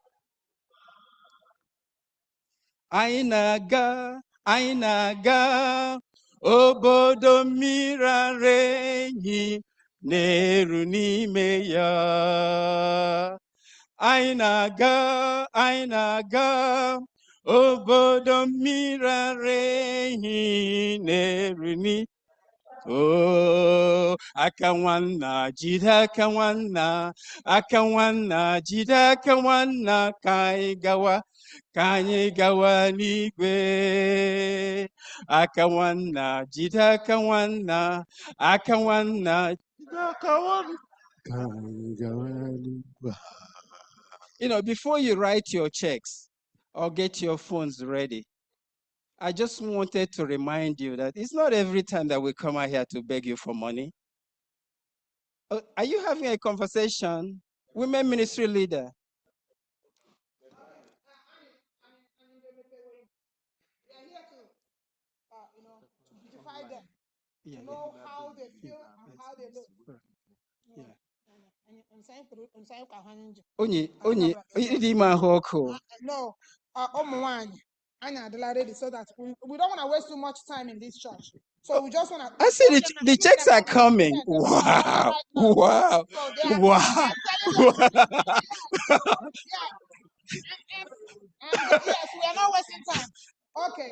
Anyị na-aga obodo mmiri ara enyi na-eru n'ime ya. Anyị na-aga obodo mmiri ara enyi na-eru n'ime. Oh, aka nwanna jide aka nwanna, aka nwanna jide aka nwanna, ka anyị gawa n'igwe. Aka nwanna jide aka nwanna, aka nwanna jide aka nwanna, ka anyị gawa n'igwe. You know, before you write your checks or get your phones ready, I just wanted to remind you that it's not every time that we come out here to beg you for money. Are you having a conversation? Women ministry leader. To know how they feel and how they look. No, ready so that we don't want to waste too much time in this church. So we just want to. I said the checks are coming. Wow. Wow. So wow. Yes, we are not wasting time. Okay.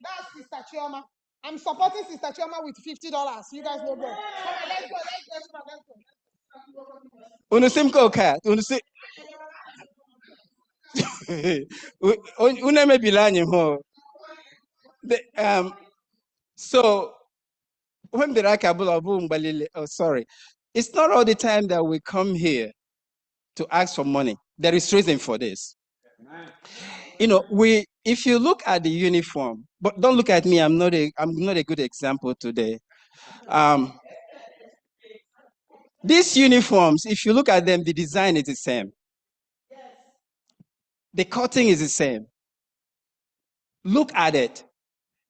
That's Sister Chioma. I'm supporting Sister Chioma with $50. You guys will go. Come on, let's go. Unusimko cat. Uneme bilani ho. So when the oh sorry, it's not all the time that we come here to ask for money. There is reason for this. You know, if you look at the uniform, but don't look at me. I'm not a good example today. These uniforms, if you look at them, the design is the same. The cutting is the same. Look at it.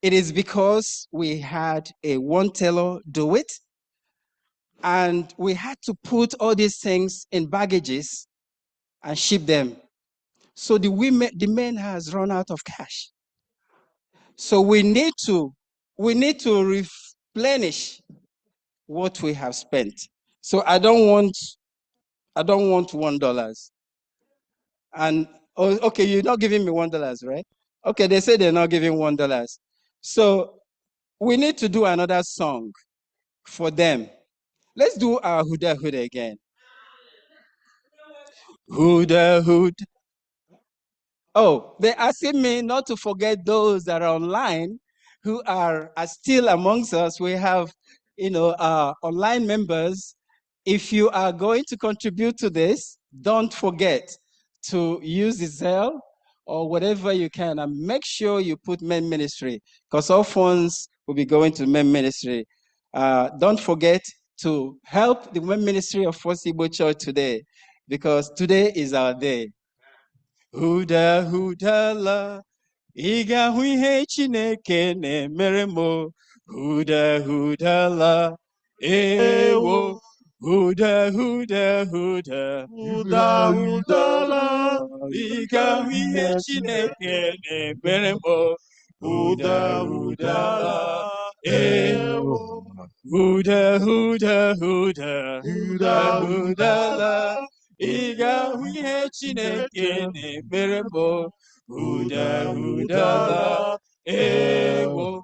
It is because we had a one tailor do it, and we had to put all these things in baggages and ship them. So the men has run out of cash. So we need to replenish what we have spent. So I don't want $1. And okay, you're not giving me $1, right? Okay, they say they're not giving $1. So we need to do another song for them. Let's do our Huda Huda again. Huda Huda. Oh, they're asking me not to forget those that are online who are still amongst us. We have, online members. If you are going to contribute to this, don't forget to use the Zelle or whatever you can, and make sure you put men ministry, because all funds will be going to men ministry. Don't forget to help the men ministry of First Igbo Church today, because today is our day. Huda huda la, ị ga-ahụ ihe Chineke na-emere m. Huda huda la, ewo. Huda huda huda, huda huda la, ị ga-ahụ ihe Chineke na-emere m. Huda huda la, ewo. Huda huda huda, huda huda la. Ị ga-ahụ ihe Chineke na-emere m. Huda huda la, ewo.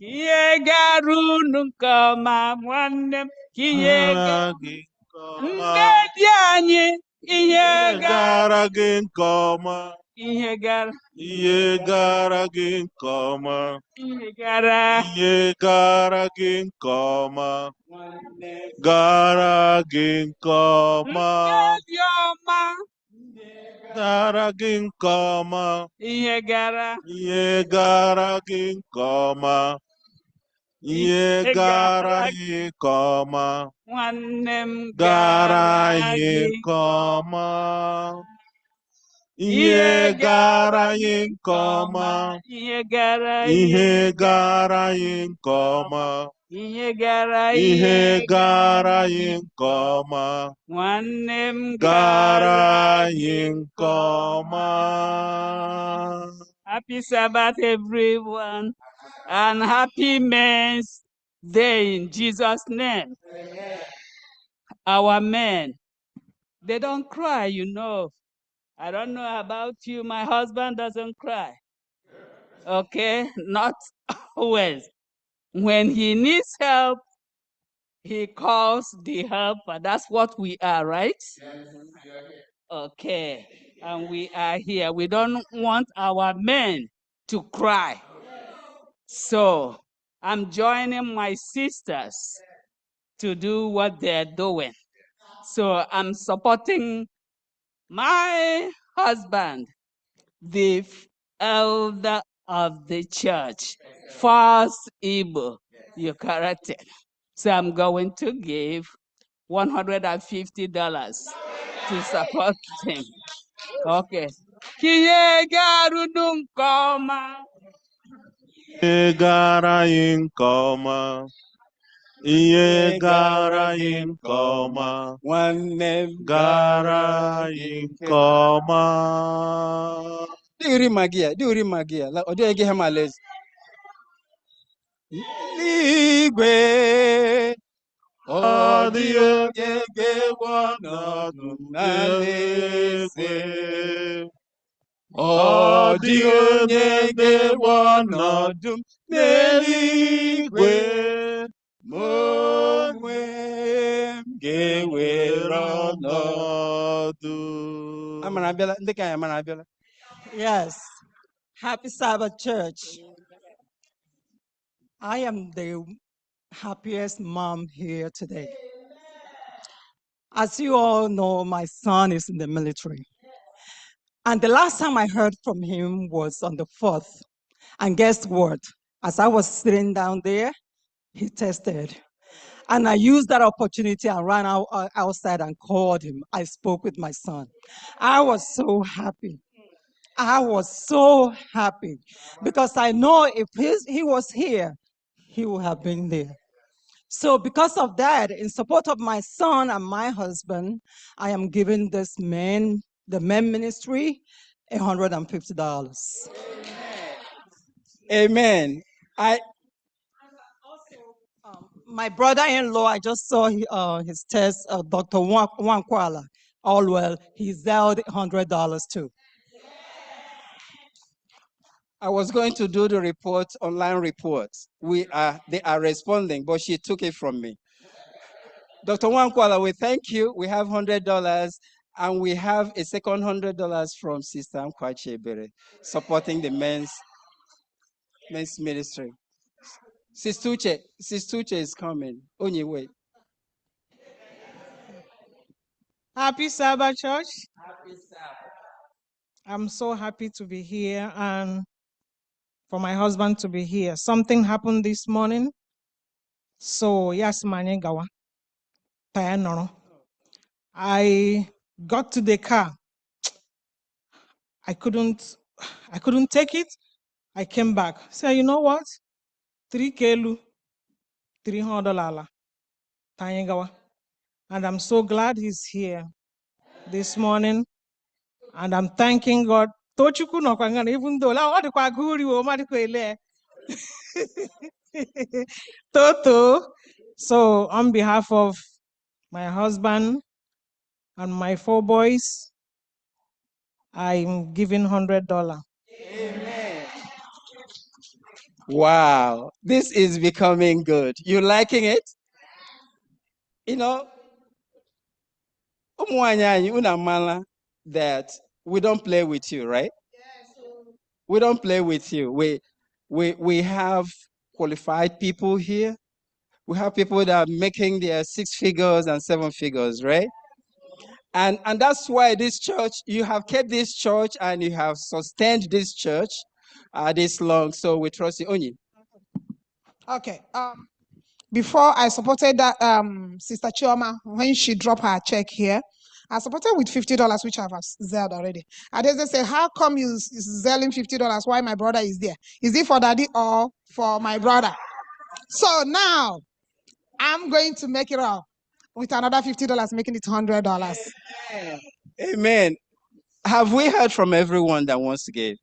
Ihe gara unu nke ọma nwanne m. Ihe gara gị nke ndị ọma. di anyị. Ihe Gara gị nke ọma. Ihe gara. Ihe gara gị nke ọma. Ihe gara. Ihe gara gị nke ọma. Gara gị nke ọma. Ndị dị ọma. Gara gị nke ọma. Ihe gara. Ihe gara gị nke ọma. Ihe gara gị nke ọma. Nwanne m Gara ihe nke ọma. Ihe gara anyị nke ọma. Ihe gara. Ihe gara anyị nke ọma. Ihe gara. Ihe gara anyị nke ọma. Nwanne m Gara anyị nke ọma. Happy Sabbath, everyone, and happy Men's Day in Jesus' name. Our men, they don't cry, you know. I don't know about you. My husband doesn't cry. Okay, not always. When he needs help, he calls the helper. That's what we are, right? Okay, and we are here. We don't want our men to cry. So I'm joining my sisters to do what they're doing. So I'm supporting my husband, the elder of the church, first Igbo, you corrected. So I'm going to give $150 to support him. Okay. Ihe gara unu nke ọma. Ihe gara anyị nke ọma. Ihe gara anyị nke ọma. Nwanne m gara anyị nke ọma. Diuri magia, diuri magia. La odio ege hamales. N'igwe. Ọ dị onye ga-ewe ọnọdụ n'eluigwe. Ọ dị onye ga-ewe ọnọdụ n'eluigwe. Ma onwe m ga-ewere ọnọdụ. Amara abịala, ndị ka anyị amara abịala. Yes. Happy Sabbath, church. I am the happiest mom here today. As you all know, my son is in the military. And the last time I heard from him was on the 4th. And guess what? As I was sitting down there, he tested. And I used that opportunity and ran outside and called him. I spoke with my son. I was so happy. I was so happy because I know if he was here, he would have been there. So because of that, in support of my son and my husband, I am giving the men ministry $150. Amen. My brother-in-law, I just saw his test, Dr. Wankwala. All well, he's out $100 too. I was going to do the report, online report. They are responding, but she took it from me. Dr. Wankwala, we thank you. We have $100, and we have a second $100 from Sister Nkwachi Ebere, supporting the men's ministry. Sister Uche is coming. Only wait. Happy Sabbath, church. Happy Sabbath. I'm so happy to be here and for my husband to be here. Something happened this morning. So, yes, Manengawa. I got to the car. I couldn't take it. I came back. Say, you know what? 3 kelu, $300. Tanyengawa. And I'm so glad he's here this morning. And I'm thanking God. Even though Toto. So on behalf of my husband and my 4 boys, I'm giving $100. Amen. Wow, this is becoming good. You liking it? You know, Unamala, that we don't play with you, right? We don't play with you. We have qualified people here. We have people that are making their 6 figures and 7 figures, right? And that's why this church, you have kept this church and you have sustained this church this long. So we trust you. Onyi. Okay. Before I supported that Sister Chioma when she dropped her check here, I supported with $50, which I've zelled already. And they say, how come you selling $50? Why my brother is there? Is it for daddy or for my brother? So now I'm going to make it up with another $50, making it $100. Amen. Have we heard from everyone that wants to give?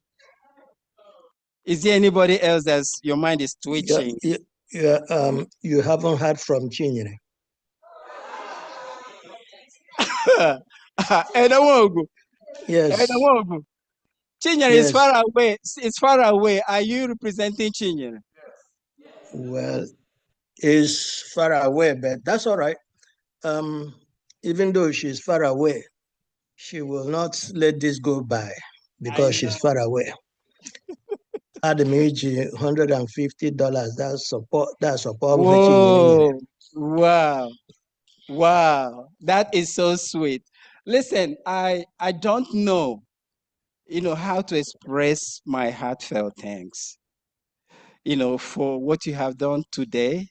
Is there anybody else that's your mind is twitching? You haven't heard from Chinyere. Yes. Chinyere is Yes. far away. It's far away. Are you representing Chinyere? Well, is far away, but that's all right. Even though she's far away, she will not let this go by because she's far away. Add me $150. That's support. Whoa! Wow! Wow! That is so sweet. Listen, I don't know, how to express my heartfelt thanks, for what you have done today.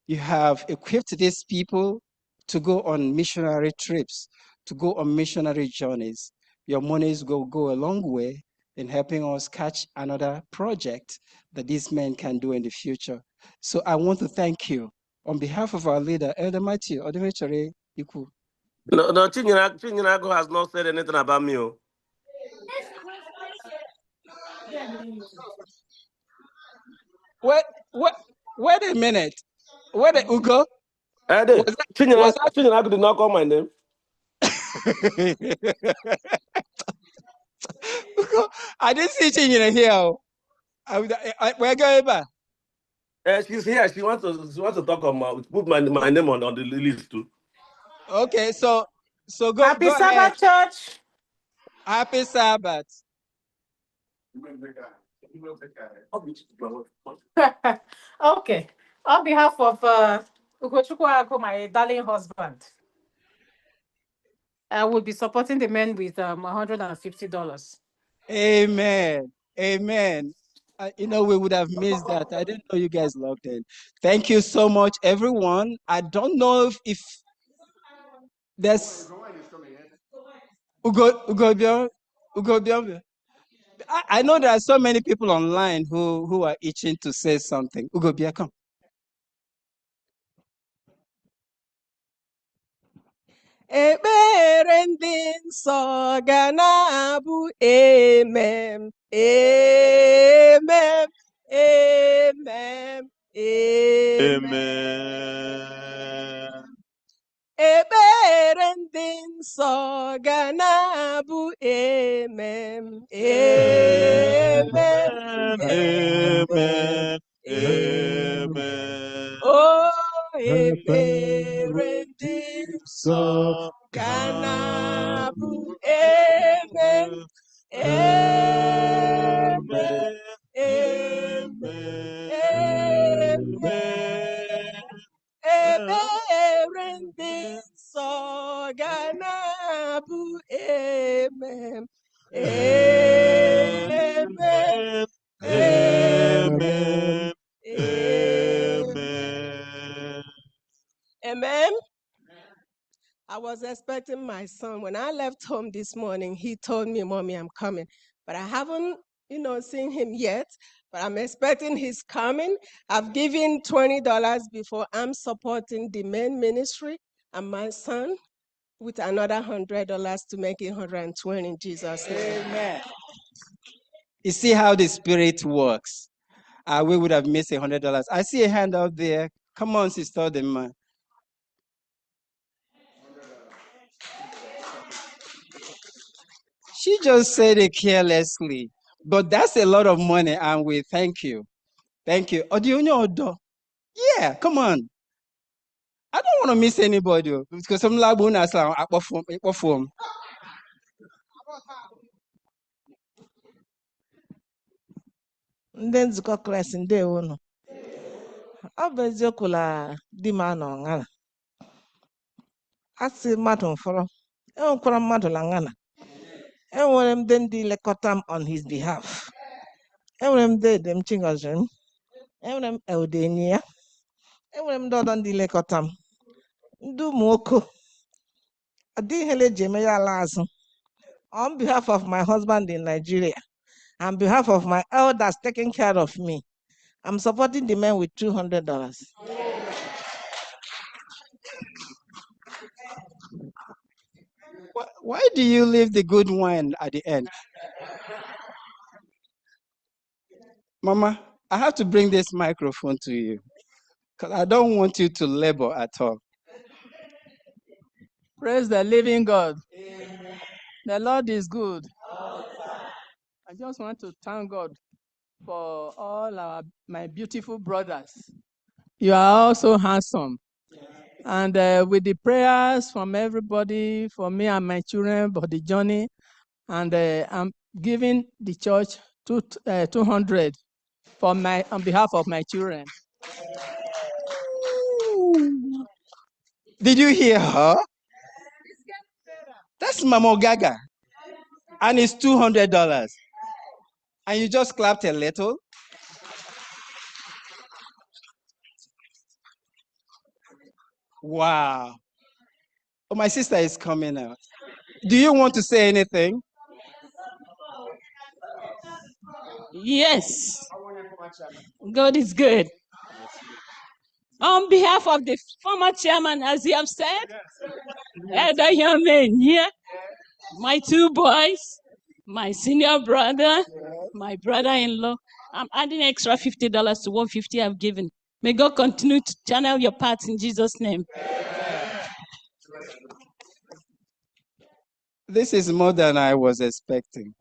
You have equipped these people to go on missionary trips, to go on missionary journeys. Your monies go a long way in helping us catch another project that these men can do in the future. So I want to thank you on behalf of our leader, Elder Matthew Odemechere Iku. No, Chinyinago has not said anything about me. Wait a minute. Wait a Ugo. Eddie, Chinyinago did not call my name. I didn't see Chinyina here. We're going back. She's here. She wants to talk about put my name on the list too. Okay, so go. Happy go Sabbath, ahead. church. Happy Sabbath. Okay. On behalf of Ugochukwu, my darling husband, I will be supporting the men with $150. Amen. Amen. We would have missed that. I didn't know you guys logged in. Thank you so much, everyone. I don't know if there's Ugo. I know there are so many people online who are itching to say something. Ugobia, come. Ekpere ndị nsọ ga na-abụ amen, amen, amen, amen. Ekpere ndị nsọ ga na-abụ amen, amen, amen, amen. Oh, ekpere ndị nsọ ga na-abụ amen, amen, amen, amen. Ekpere ndị nsọ ga na-abụ amen, amen, amen, amen. Amen. I was expecting my son. When I left home this morning, he told me, Mommy, I'm coming. But I haven't, seen him yet. But I'm expecting he's coming. I've given $20 before. I'm supporting the main ministry and my son with another $100 to make it 120 in Jesus' name. Amen. You see how the Spirit works. We would have missed $100. I see a hand out there. Come on, Sister Dema. She just said it carelessly, but that's a lot of money, and we thank you. Thank you. Odionyo. Yeah, come on. I don't want to miss anybody because some labuna perform. Ndị nzukọ Kraịst ndewo unu. Ọ bụ eziokwu na di m anọ ṅara. A sị mmadụ mfọrọ, enwekwara mmadụ na ṅara. Enwere m ndị nlekọta m on his behalf. Enwere m ndị m chingọziri m. Enwere m enyi ya. Enwere m ndị ọdọ ndị nlekọta m. Ndị ụmụ oko. Ọ dịghị ihe eji eme ya ala azụ. On behalf of my husband in Nigeria, on behalf of my elders taking care of me, I'm supporting the men with $200. Why do you leave the good wine at the end? Mama, I have to bring this microphone to you because I don't want you to labor at all. Praise the living God. The Lord is good. I just want to thank God for all my beautiful brothers. You are also handsome. And with the prayers from everybody, for me and my children, for the journey, and I'm giving the church 200 on behalf of my children. Did you hear her? That's Mama Gaga. And it's $200. And you just clapped a little? Wow. Oh, my sister is coming out. Do you want to say anything? Yes. God is good. On behalf of the former chairman, as you have said, Elder Yamin here, my two boys, my senior brother, my brother-in-law, I'm adding extra $50 to $150 I've given. May God continue to channel your paths in Jesus' name. This is more than I was expecting.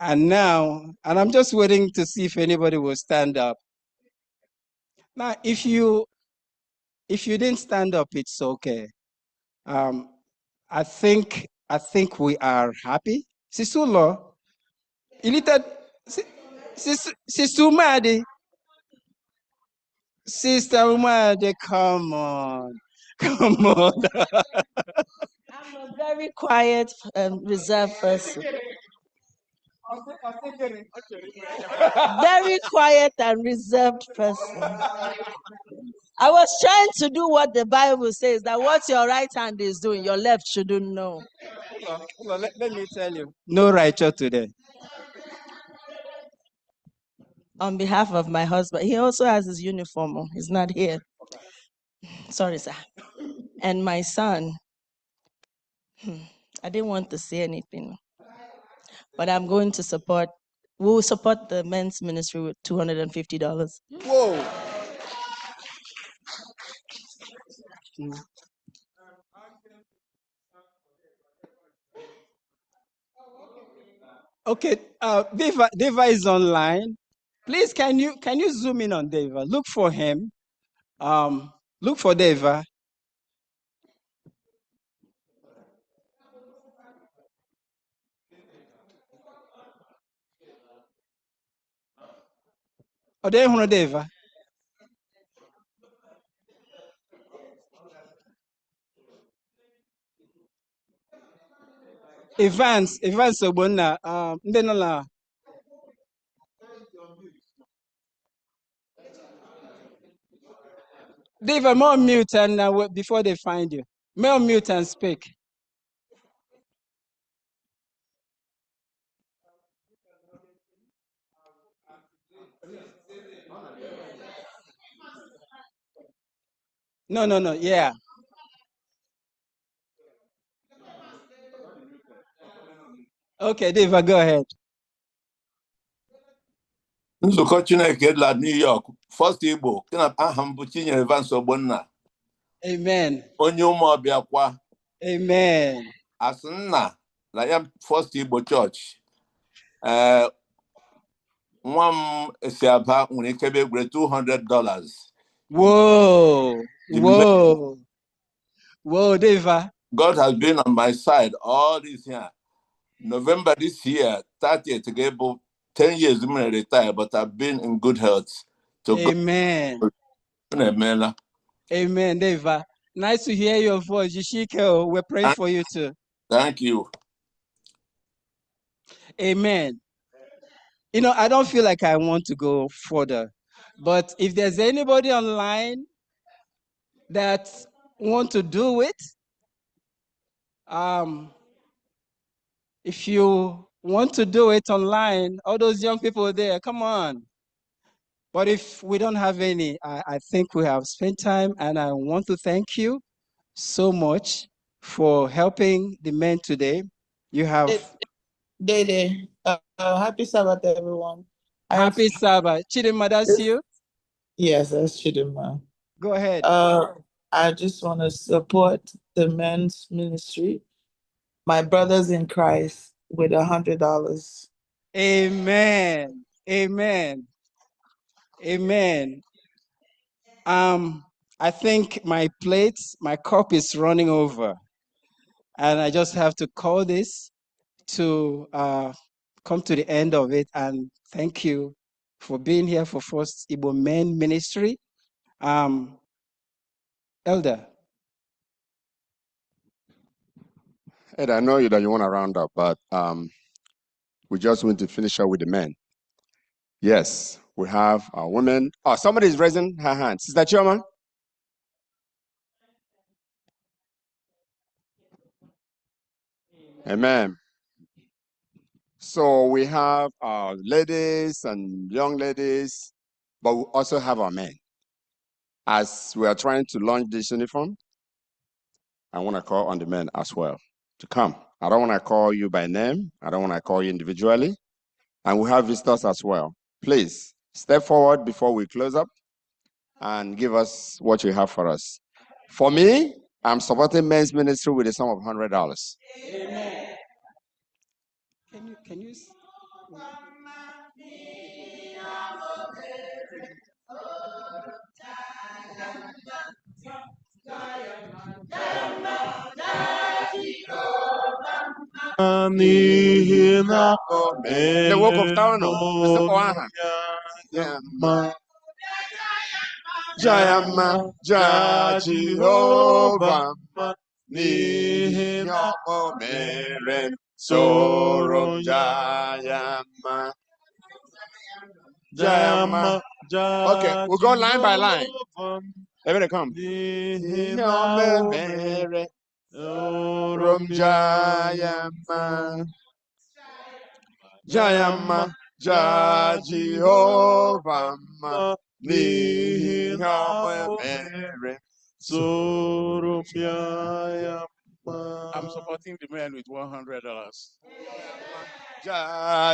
And I'm just waiting to see if anybody will stand up. Now, if you didn't stand up, it's okay. I think we are happy. Sisulo, ilita Sisumadi. Sister Umade, come on. Come on. I'm a very quiet and reserved person. Very quiet and reserved person. I was trying to do what the Bible says, that what your right hand is doing, your left shouldn't know. Hold on, let me tell you. No righteous today. On behalf of my husband, he also has his uniform on. He's not here. Sorry, sir. And my son. I didn't want to say anything, but I'm going to support. We will support the men's ministry with $250. Whoa. Okay, Deva is online. Please, can you zoom in on Deva? Look for him. Look for Deva. Oh, Deva. Evans Ogbonna. Ndenala. Deva, more mute and before they find you. More mute and speak. No, yeah. Okay, Deva, go ahead. Nzukọ Chineke la New York, First Igbo, kena aha m bụ Chinyere Evans Ogbonna. Amen. Onye ụmụọbịa kwa. Amen. Asị nna na ya First Igbo Church. One Siaba Unikebe $200. Whoa, whoa, whoa, Deva. God has been on my side all this year. November this year, 30th, about 10 years, I'm gonna retire, but I've been in good health. So Amen. God, amen. Amen, Deva. Nice to hear your voice. Yishiko, we're praying for you too. Thank you. Amen. You know, I don't feel like I want to go further, but if there's anybody online that want to do it, if you want to do it online, all those young people there, come on. But if we don't have any, I think we have spent time, and I want to thank you so much for helping the men today. You have Dede, happy Sabbath, everyone. happy Sabbath. Chidima, that's you? Yes, that's Chidima. Go ahead. I just want to support the men's ministry, my brothers in Christ, with $100. Amen. Amen. Amen. I think my plate, my cup is running over, and I just have to call this to come to the end of it. And thank you for being here for First Igbo Men Ministry. Elder. Ed, I know that you want to round up, but we just want to finish up with the men. Yes, we have our women. Oh, somebody is raising her hand. Sister Chioma? Amen. So we have our ladies and young ladies, but we also have our men. As we are trying to launch this uniform, I want to call on the men as well to come. I don't want to call you by name. I don't want to call you individually. And we have visitors as well. Please step forward before we close up and give us what you have for us. For me, I'm supporting men's ministry with a sum of $100. Amen. Can you? The work of Tawano. Jayama, Jehovah, n'ihi na o mere soro Jayama. Jayama. Okay, we'll go line by line. Everybody come. N'ihi na o mere soro Jayama. Jayama, Jehovah, n'ihi na o mere soro Jayama. I'm supporting the men with $100.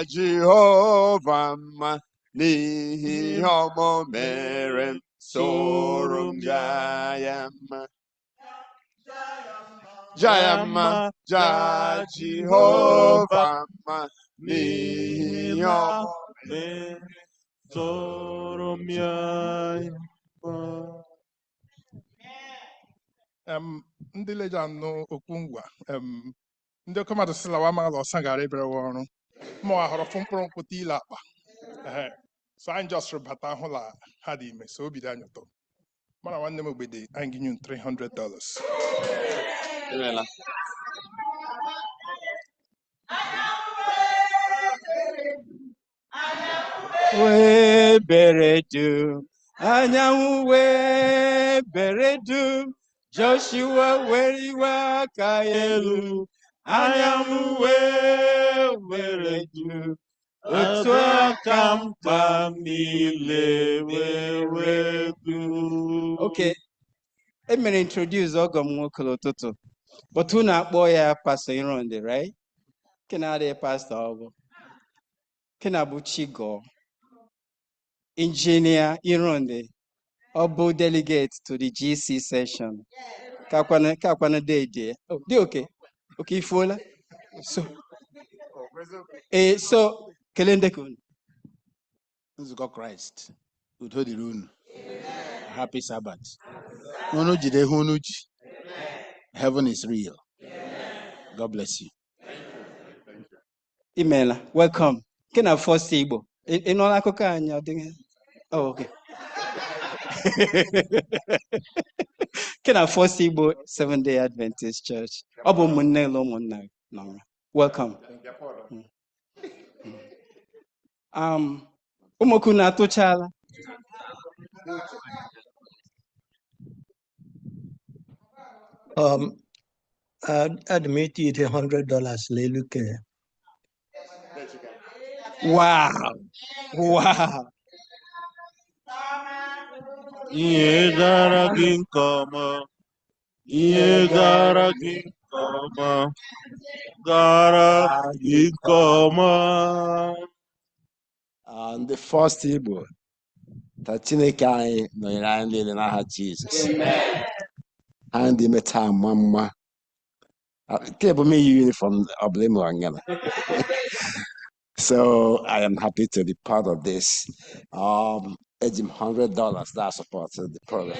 Jehovah, n'ihi ọmụ mere soro Jayama. Jayama, Jehovah, n'ihi ọmụ mere soro Jayama. Ndị leja anụ okwu ngwa ndị oke mmadụ sị lawa amaghị ọsa gara ebere ọrụ ma ọ hụrụ fụ mkpụrụ nkwụta ile akpa so anyị jọsịrị bata ahụla ha dị ime so obi dị anyị ụtọ mana nwanne m ogbede anyị gị nyụ $300. Wee bere dum, anyanwụ wee bere dum, Joshua weriwe aka elu, anyanwụ wee bere dum, otu aka mba niile wee dum. Okay, e mere introduce ọgọ m nwoke n'ụtụtụ, but unu akpọ ya Pastor Ironde, right? Kena adịghị Pastor ọgụ. Kena bụ Chigo. Engineer Ironde, Obo delegate to the GC session. Kakwana Day. Oh, they okay. Okay, Fola. So, so Kelendekun. Nzukọ Christ. Udo dịrị unu. Happy Sabbath. Unu jide ihe unu ji. Heaven is real. God bless you. Imela, welcome. Can I first Igbo? In all akụkọ anyị ọ dịghị? Oh, okay. Can I first Igbo Seventh-day Adventist Church? Ọ bụ ụmụnne na ụmụnna nọ. Welcome. Ụmụkwu na-atụchala. Admitted $100 leluke. Wow. Wow. Ihe gara gị nke ọma. Ihe gara gị nke ọma. Gara gị nke ọma. And the first Igbo, that Chineke anyị nọnyere anyị niile n'aha Jesus. And the meta mama. Nke me uniform oblemo angana. So I am happy to be part of this. Edging $100 that supported the program.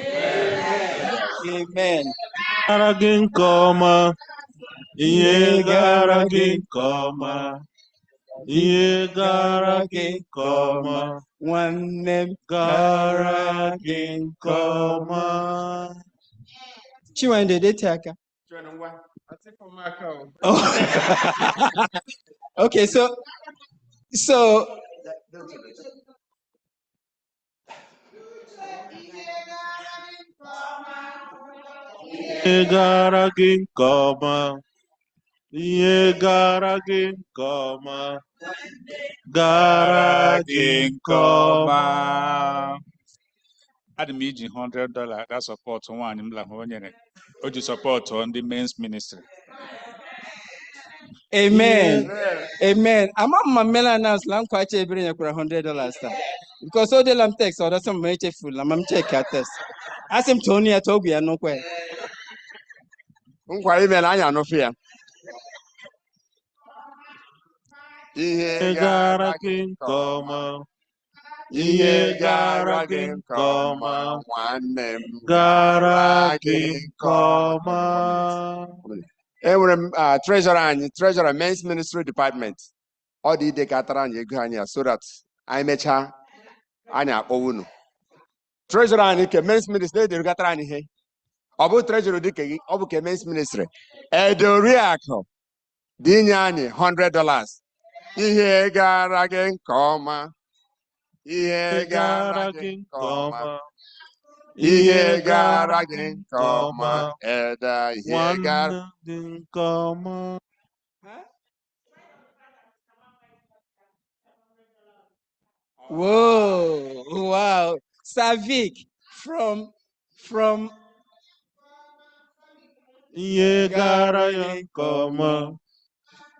Amen. Gara gị nke ọma. Ihe gara gị nke ọma. Ihe gara gị nke ọma. Nwanne m gara gị nke ọma. Chinwendu dete aka. Oh. Okay, so Ihe gara gị nke ọma. Ihe gara gị nke ọma. Gara gị nke ọma. Adị m iji $100 ga sọpọtụ nwaanyị m lahụ o nyere. O ji sọpọtụ ndị men's ministry. Amen. Amen. Ama mmela announce la nkwa che ebere nyekwara $100 taa. Because o dela m text ọ dọsọ m echefu la ma m check ya text. Asị m Tony ya tọgbu ya n'okwe. Nkwa ime anya n'ofe ya. Ihe gara gị nke ọma. Ihe gara gị nke ọma. Nwanne m gara gị nke ọma. Enwere m treasurer men's ministry department. Ọ dị ide katara anyị ego anyị so that anyị mechaa anyị akpọwa unu. Treasurer anyị ke men's ministry na-edere gatara anyị ihe. Ọ bụ treasurer dị ka gị, ọ bụ ke men's ministry. Edoriakụ dị inye anyị $100. Ihe gara gị nke ọma. Ihe gara gị nke ọma. Ihe gara gị nke ọma. Eda ihe gara gị nke ọma. Whoa, wow. Savik from Ihe gara gị nke ọma.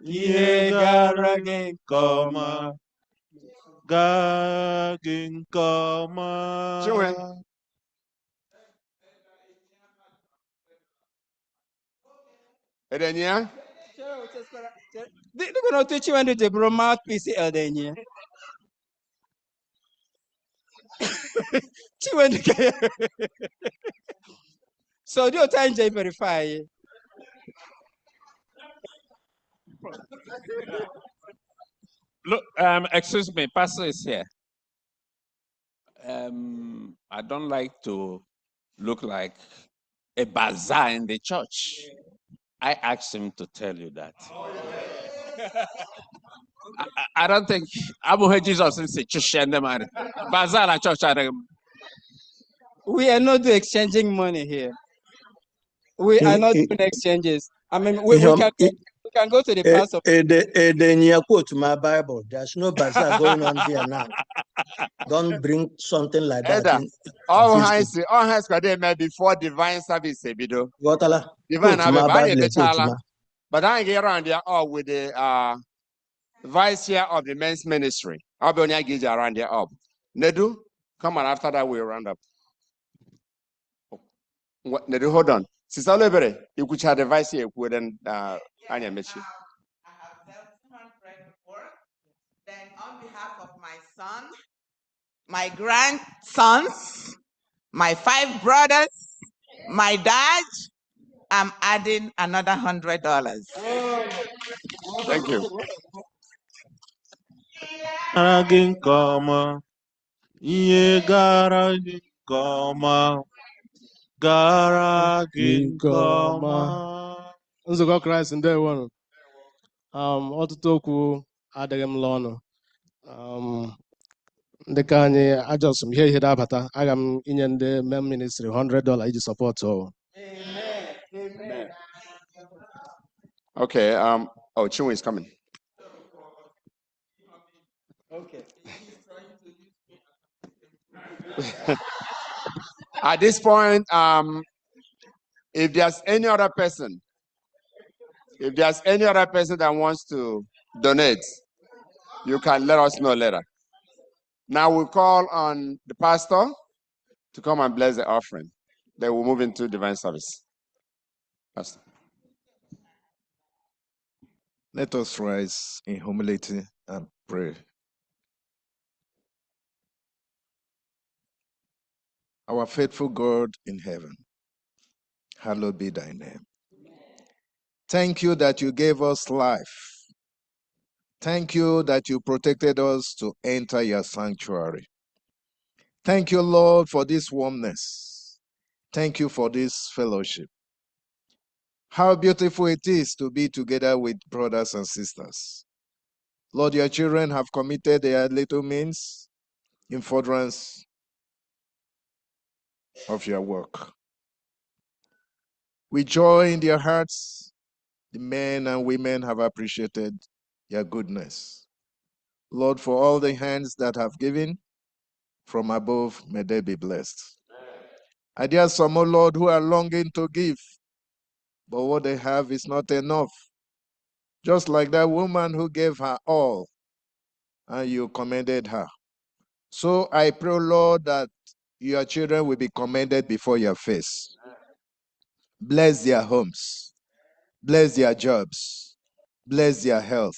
Ihe gara gị nke ọma. Gara gị nke ọma. Chinwe. Edenya? They're going to teach you when to bro mouthpiece Edenya. So do you time to verify? Look, excuse me, Pastor is here. I don't like to look like a bazaar in the church. I asked him to tell you that. I don't think I'm where Jesus is a church and the man. Bazaar and church. We are not doing exchanging money here. We are not doing exchanges. I mean, we can go to the pastor. Then quote my Bible. There's no bazaar going on here now. Don't bring something like that. All high school they made before divine service, Bido. Divine, but I get around there all with the vice chair of the men's ministry. I'll be on your around there up. Nedu, come on after that we round up. Nedu, hold on. Sister Lebere, you could have the vice chair with Anya Mechi. Then on behalf of my son, my grandsons, my 5 brothers, my dad, I'm adding another $100. Thank you. Gara gị nke ọma, ihe gara gị nke ọma, gara gị nke ọma. Nzukọ Kraịst ndewonu. Ọtụtụ okwu adịghị m n'ọnụ. Ndị ka anyị ajọsụ m ihe dabata, aga m inye ndị men ministry $100 iji sọpọtụ. Amen. Okay. Oh, Chinwe is coming. Okay. At this point, if there's any other person that wants to donate, you can let us know later. Now we'll call on the pastor to come and bless the offering. Then we'll move into divine service. Pastor. Let us rise in humility and pray. Our faithful God in heaven, hallowed be thy name. Thank you that you gave us life. Thank you that you protected us to enter your sanctuary. Thank you, Lord, for this warmness. Thank you for this fellowship. How beautiful it is to be together with brothers and sisters. Lord, your children have committed their little means in furtherance of your work. With joy in their hearts, the men and women have appreciated your goodness. Lord, for all the hands that have given from above, may they be blessed. And there are some, O Lord, who are longing to give, but what they have is not enough. Just like that woman who gave her all, and you commended her. So I pray, Lord, that your children will be commended before your face. Bless their homes, bless their jobs, bless their health,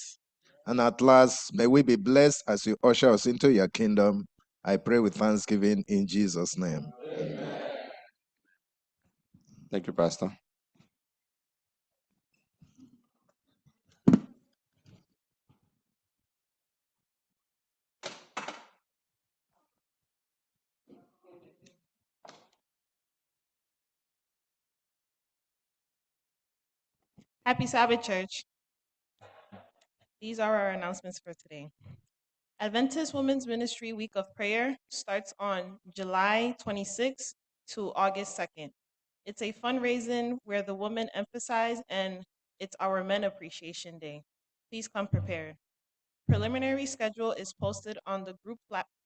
and at last, may we be blessed as you usher us into your kingdom. I pray with thanksgiving in Jesus' name. Amen. Thank you, Pastor. Happy Sabbath, Church. These are our announcements for today. Adventist Women's Ministry Week of Prayer starts on July 26th to August 2nd. It's a fundraising where the women emphasize, and it's our Men Appreciation Day. Please come prepared. Preliminary schedule is posted on the group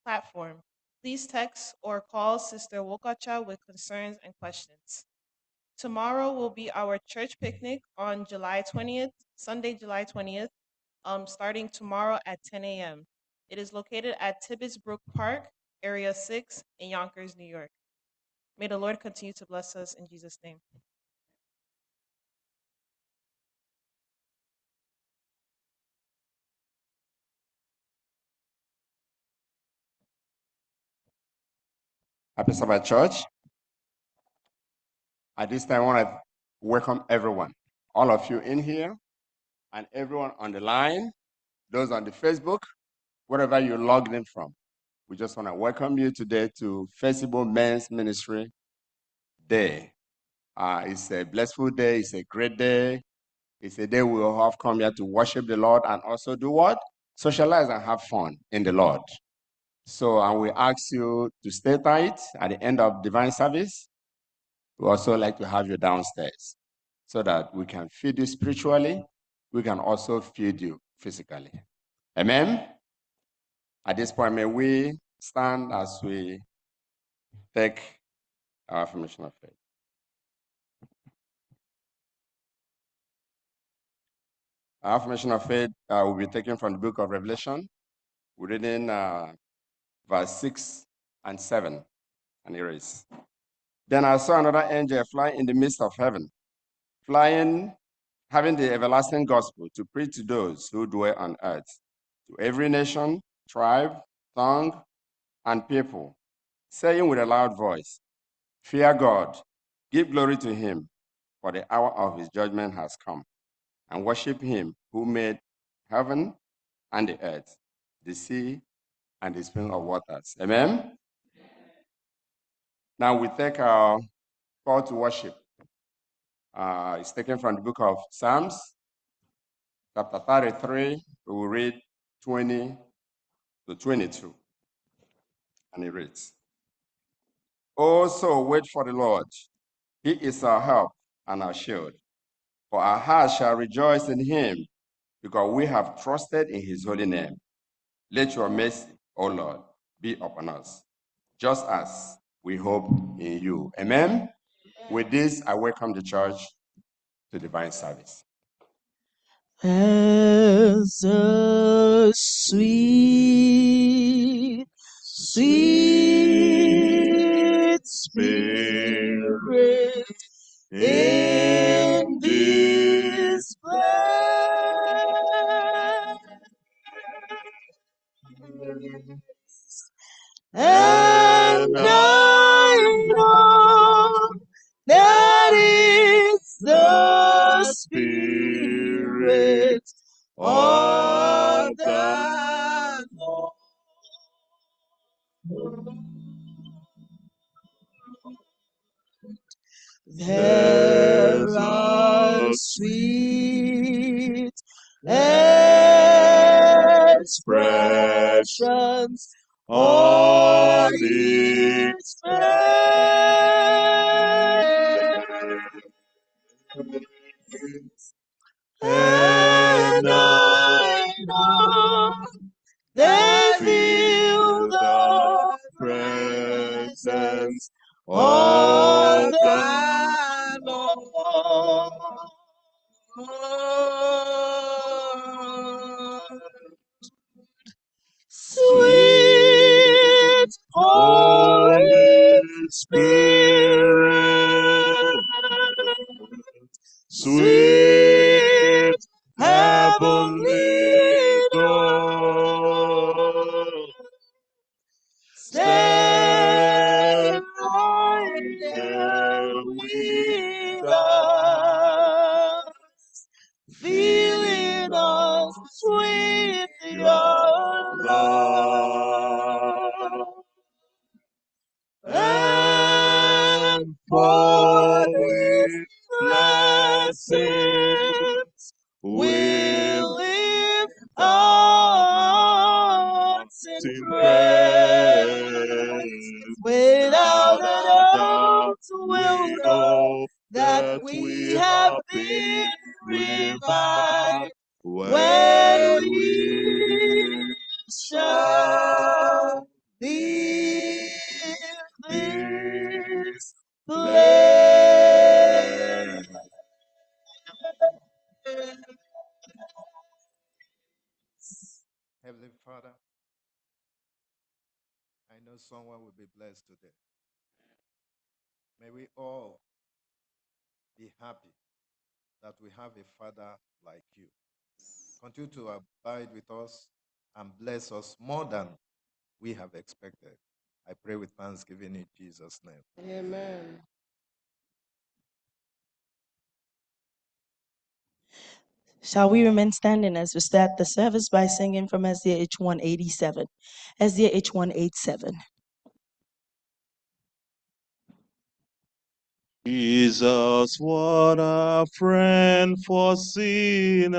platform. Please text or call Sister Wokacha with concerns and questions. Tomorrow will be our church picnic on July 20th, Sunday, July 20th, starting tomorrow at 10 a.m. It is located at Tibbetts Brook Park, Area 6 in Yonkers, New York. May the Lord continue to bless us in Jesus' name. Happy Sabbath, Church. At this time, I want to welcome everyone, all of you in here, and everyone on the line, those on the Facebook, wherever you logged in from. We just want to welcome you today to Festival Men's Ministry Day. It's a blissful day. It's a great day. It's a day we will have come here to worship the Lord and also do what? Socialize and have fun in the Lord. So, and we ask you to stay tight at the end of divine service. We also like to have you downstairs so that we can feed you spiritually. We can also feed you physically. Amen? At this point, may we stand as we take our affirmation of faith. Our affirmation of faith will be taken from the book of Revelation. We're reading verse 6 and 7, and here is. Then I saw another angel fly in the midst of heaven, flying, having the everlasting gospel to preach to those who dwell on earth, to every nation, tribe, tongue, and people, saying with a loud voice, "Fear God, give glory to him, for the hour of his judgment has come, and worship him who made heaven and the earth, the sea, and the spring of waters." Amen? Now we take our call to worship. It's taken from the book of Psalms, chapter 33. We will read 20 to 22. And it reads, "Oh, so wait for the Lord. He is our help and our shield. For our hearts shall rejoice in him, because we have trusted in his holy name. Let your mercy, O Lord, be upon us, just as we hope in you." Amen? With this, I welcome the church to divine service. As a sweet, sweet spirit in this place, and I know that it's the Spirit of the Lord. There are sweet expressions on its face, and I know they feel the presence of the Lord. Sweet Holy Spirit, sweet heavenly dove, stay right there with us, filling us with your love, and for these blessings we lift our hearts in praise. Without a doubt, we'll know that we have been revived when we shall leave this place. Heavenly Father, I know someone will be blessed today. May we all be happy that we have a Father like you. Continue to abide with us and bless us more than we have expected. I pray with thanksgiving in Jesus' name. Amen. Shall we remain standing as we start the service by singing from SDH 187? SDH 187. Jesus, what a friend for sinners.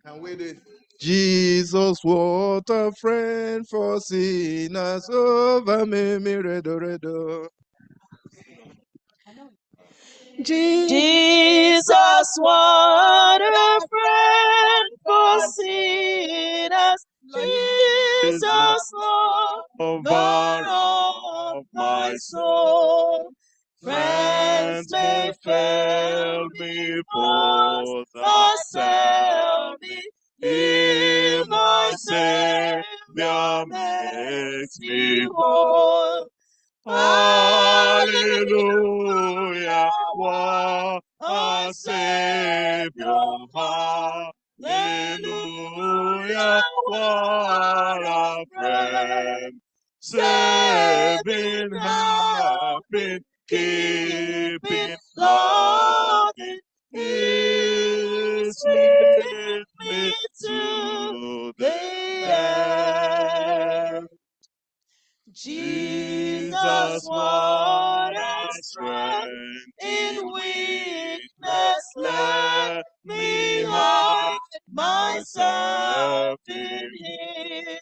Can we do it? Jesus, what a friend for sinners. Over me, redo, redo. Jesus, what a friend for sinners. Jesus, lover of my soul. Friends may fail me, foes assail me. He, my Savior, makes me whole. Hallelujah, Yahweh, our Savior. Hallelujah, what a friend. Saving, helping, keeping, loving, is with me to the end. Jesus, what a strength in weakness, let me hide myself in Him.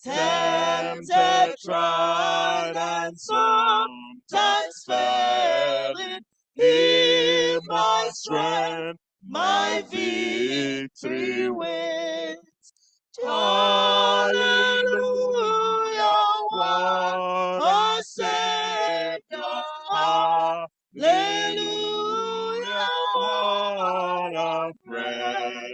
Tempted, tried, and sometimes failing, in my strength, my victory wins. Hallelujah, what a Savior. Hallelujah, what a friend.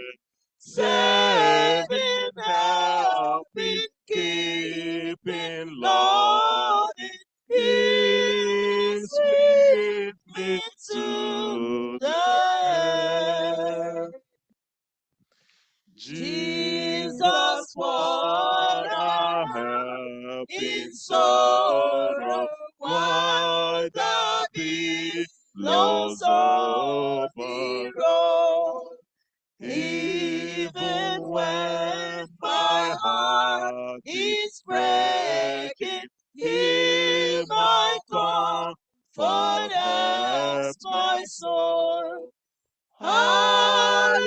Saving, helping, keeping, loving, is with me to the end. Jesus, what a help in sorrow, why the billows of the road. Even when my heart is breaking, He my comfort helps my soul. Hallelujah,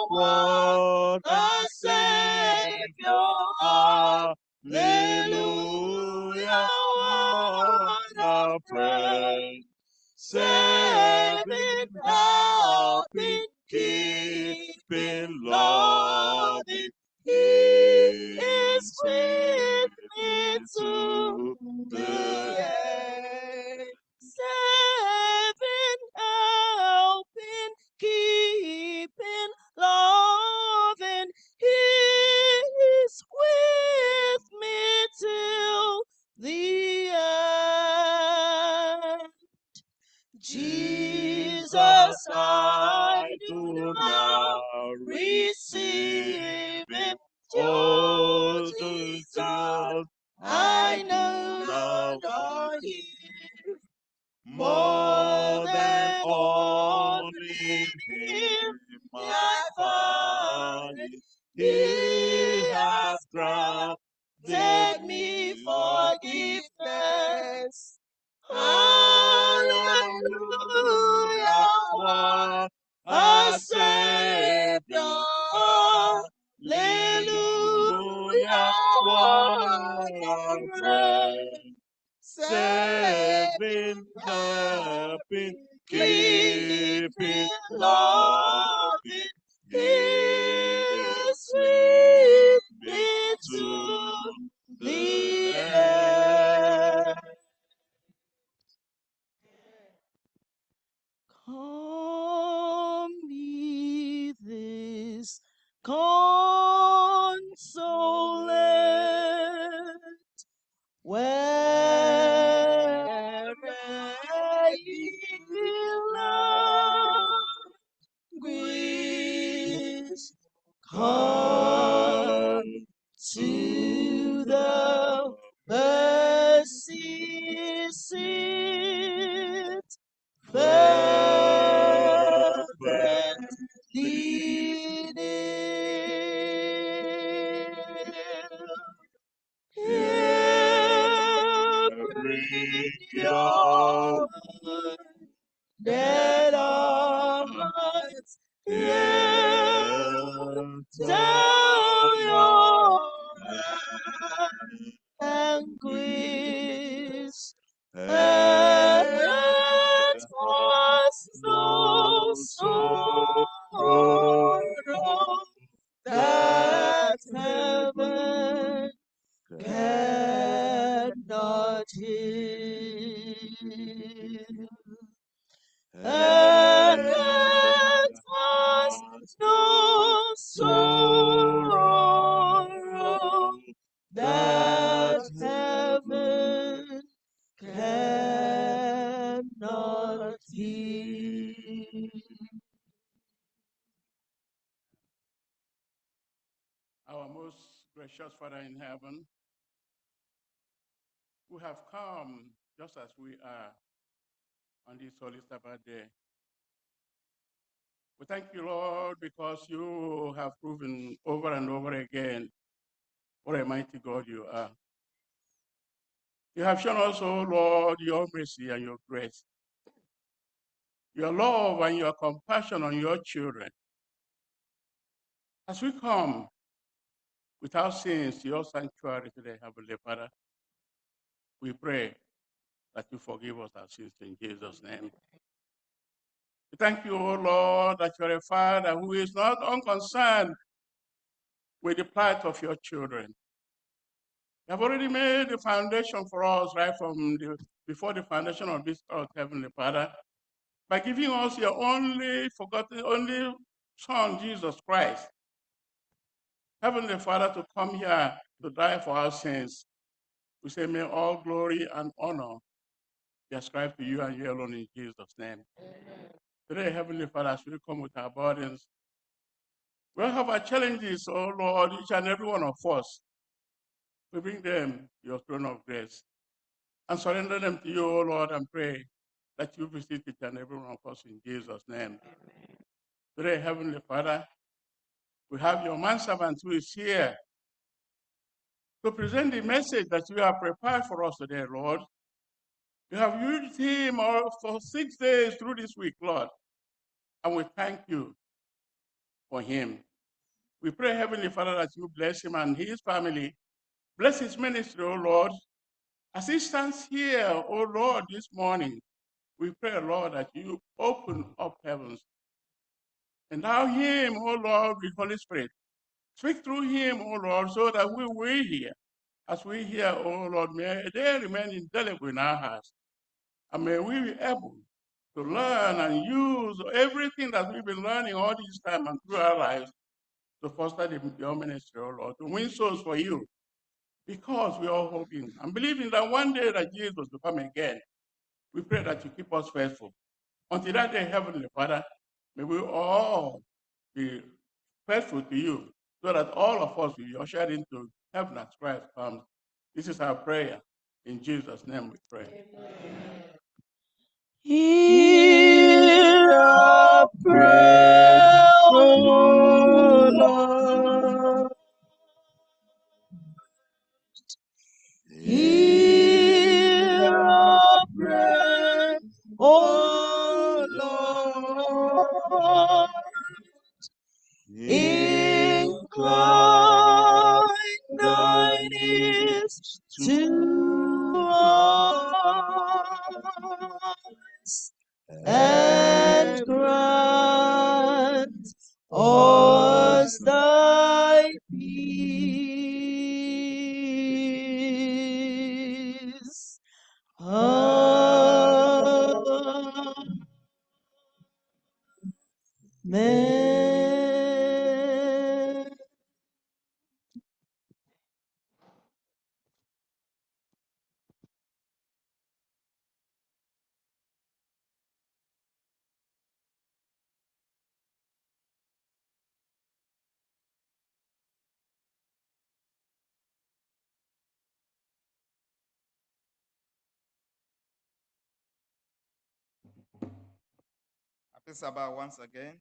what a Savior. Hallelujah, what a friend. Saving, helping, keeping, loving, He is with me to the end. Saving, helping, keeping, loving, He is with me till the end. Jesus, I do now receive Him. Oh, Jesus, I know not here. More than all in Him I find. He has granted me forgiveness. Hallelujah, what a Savior. Hallelujah, what a friend. Saving, helping, keeping, loving, He is with me to the end. Come ye this consolate, wherever ye languish, come to the mercy seat. Fervently bring your dead hearts, down your anguish, and was no sorrow that heaven cannot heal. And was no sorrow that heaven cannot Precious Father in heaven, we have come just as we are on this Holy Sabbath day. We thank you, Lord, because you have proven over and over again what a mighty God you are. You have shown us, oh Lord, your mercy and your grace, your love and your compassion on your children. As we come without sins to your sanctuary today, Heavenly Father, we pray that you forgive us our sins in Jesus' name. We thank you, O Lord, that you're a Father who is not unconcerned with the plight of your children. You have already made the foundation for us right from before the foundation of this earth, Heavenly Father, by giving us your only Son, Jesus Christ. Heavenly Father, to come here to die for our sins. We say, may all glory and honor be ascribed to you and you alone in Jesus' name. Amen. Today, Heavenly Father, as we come with our burdens, we'll have our challenges, oh Lord, each and every one of us. We bring them to your throne of grace and surrender them to you, oh Lord, and pray that you visit each and every one of us in Jesus' name. Amen. Today, Heavenly Father, we have your manservant who is here to present the message that you have prepared for us today, Lord. You have used him for 6 days through this week, Lord, and we thank you for him. We pray, Heavenly Father, that you bless him and his family. Bless his ministry, O Lord. As he stands here, O Lord, this morning, we pray, Lord, that you open up heavens. Endow him, O Lord, with Holy Spirit. Speak through him, O Lord, so that we will hear. As we hear, O Lord, may they remain indelible in our hearts. And may we be able to learn and use everything that we've been learning all this time and through our lives to foster your ministry, O Lord, to win souls for you. Because we are hoping and believing that one day that Jesus will come again. We pray that you keep us faithful. Until that day, Heavenly Father, may we all be faithful to you so that all of us will be ushered into heaven as Christ comes. This is our prayer. In Jesus' name we pray. Hear our prayer, O Lord. Hear our prayer, O Lord. Incline thine ears to us and grant us thy peace. Amen. Happy Sabbath once again.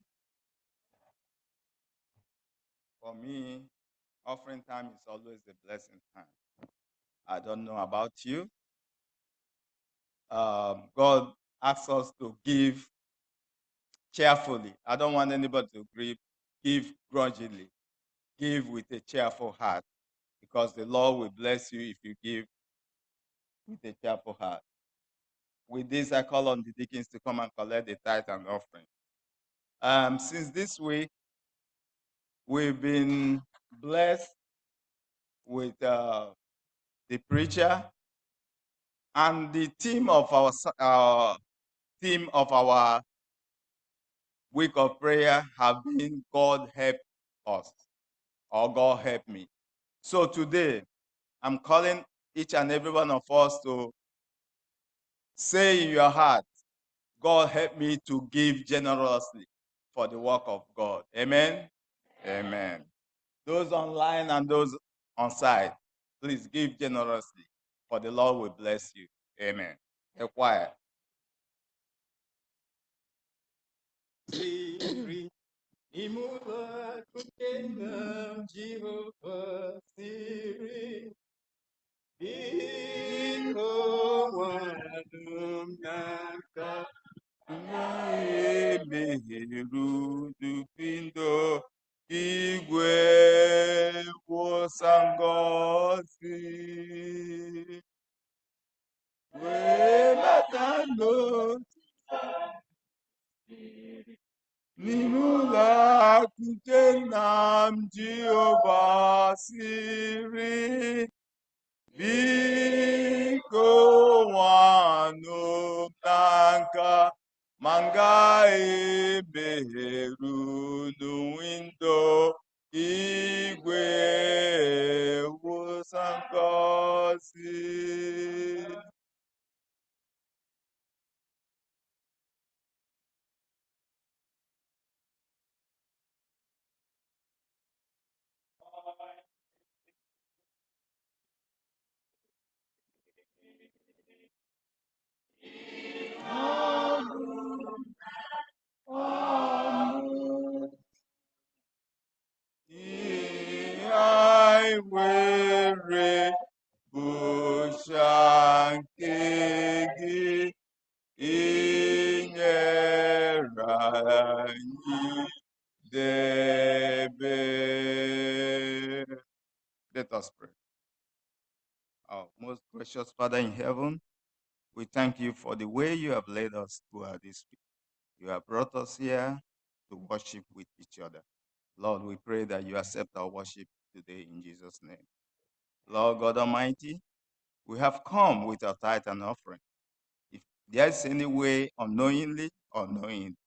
For me, offering time is always a blessing time. I don't know about you. God asks us to give cheerfully. I don't want anybody to give grudgingly. Give with a cheerful heart, because the Lord will bless you if you give with a cheerful heart. With this, I call on the deacons to come and collect the tithe and offering. Since this week, we've been blessed with the preacher, and the theme of our week of prayer have been God help us, or God help me. So today, I'm calling each and every one of us to say in your heart, God help me to give generously for the work of God. Amen? Amen. Those online and those on side, please give generously, for the Lord will bless you. Amen. The choir. Siri, imula kutena Jehovah Siri, iko wadum naka, meheru dupindo, igwe wosangozi, webatano, nimula kutenam Jehovah Siri, biko wanu nanka, manga ebeheru n'windo, igwe wusangozi. I weary bushankegi inyeranyi debe. Let us pray. Our most gracious Father in heaven, we thank you for the way you have led us throughout this week. You have brought us here to worship with each other. Lord, we pray that you accept our worship today in Jesus' name. Lord God Almighty, we have come with our tithe and offering. If there's any way unknowingly or knowing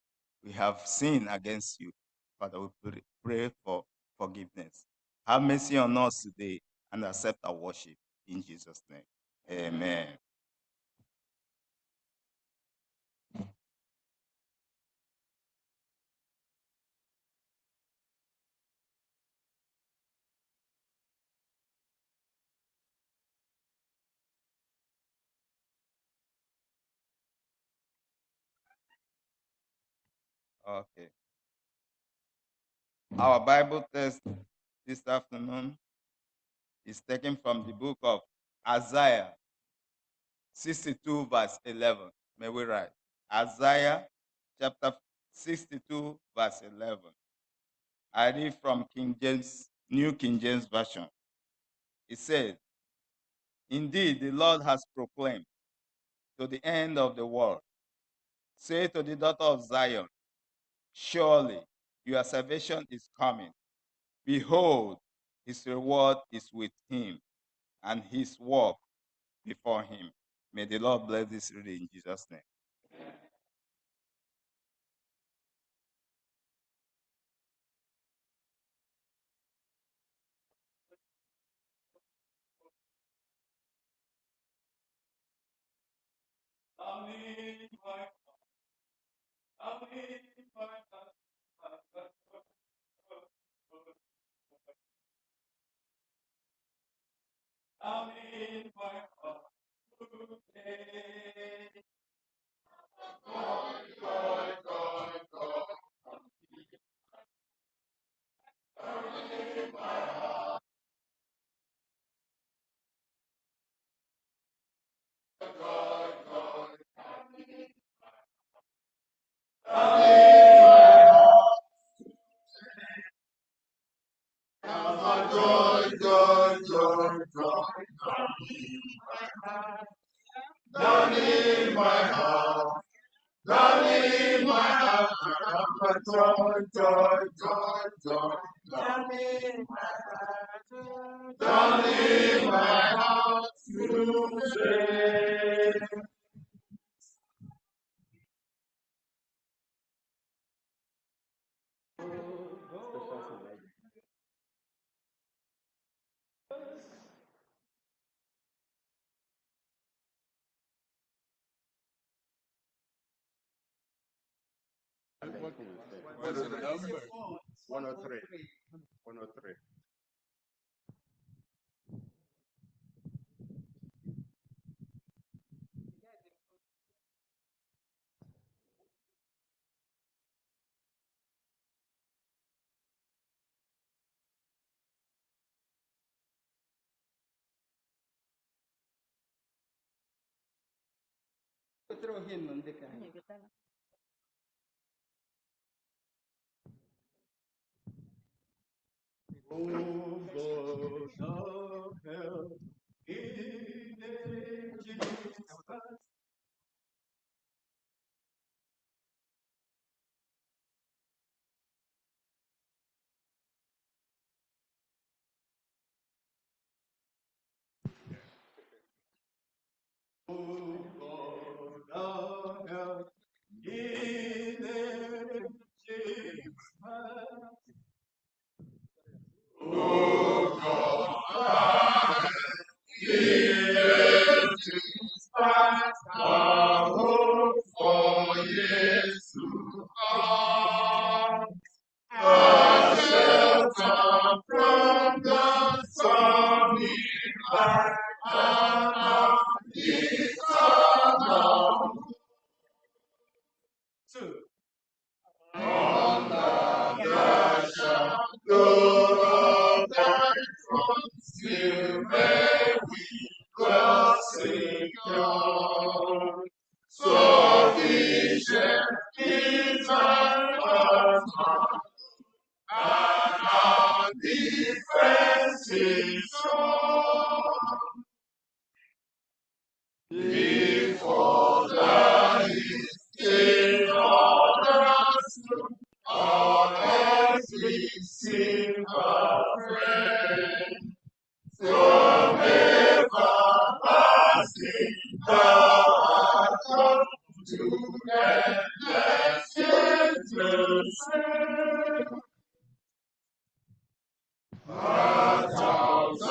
we have sinned against you, Father, we pray for forgiveness. Have mercy on us today and accept our worship in Jesus' name. Amen. Okay. Our Bible text this afternoon is taken from the book of Isaiah 62, verse 11. May we write? Isaiah chapter 62, verse 11. I read from King James, New King James Version. It says, "Indeed, the Lord has proclaimed to the end of the world, say to the daughter of Zion, surely your salvation is coming. Behold, his reward is with him, and his work before him." May the Lord bless this reading in Jesus' name. Down in my heart, down in my heart, joy, joy, joy, joy. Down in my heart, down in my heart, you say. What is the number? 103. 103. Oh God of help, in Jesus Christ. Oh God of help, in Jesus Christ. Oh God, Jesus Christ, our hope for years to come. Our shelter from the stormy night and our eternal under the shadow of thy throne, still may we dwell secure. Sufficient is our heart, and our defense is strong. Before the in others on every single friend, from everlasting thou art come to endless intercession. 1,000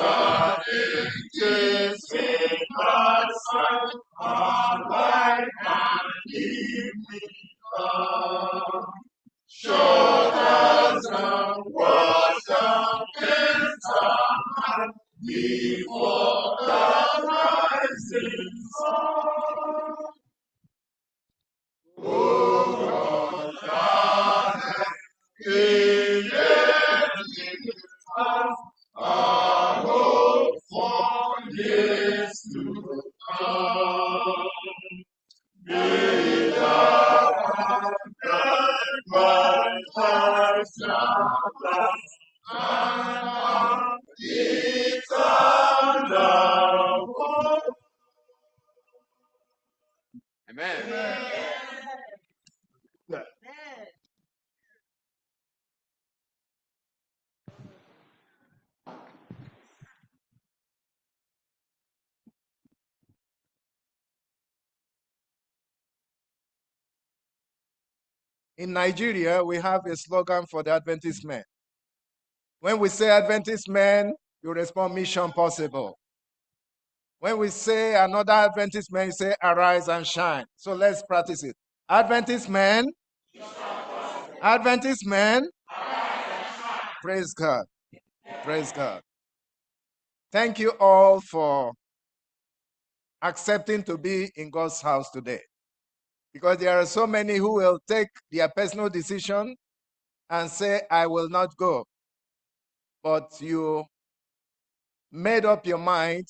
ages in my sight, our light and evening come. Shoulders down, wash down, enter before the rising sun. Oh, God, our hope for years to come. Be thou guide my life and eternal hope. Amen. In Nigeria, we have a slogan for the Adventist men. When we say Adventist men, you respond, mission possible. When we say another Adventist man, you say arise and shine. So let's practice it. Adventist men, Adventist men, praise God, praise God. Thank you all for accepting to be in God's house today. Because there are so many who will take their personal decision and say, I will not go. But you made up your mind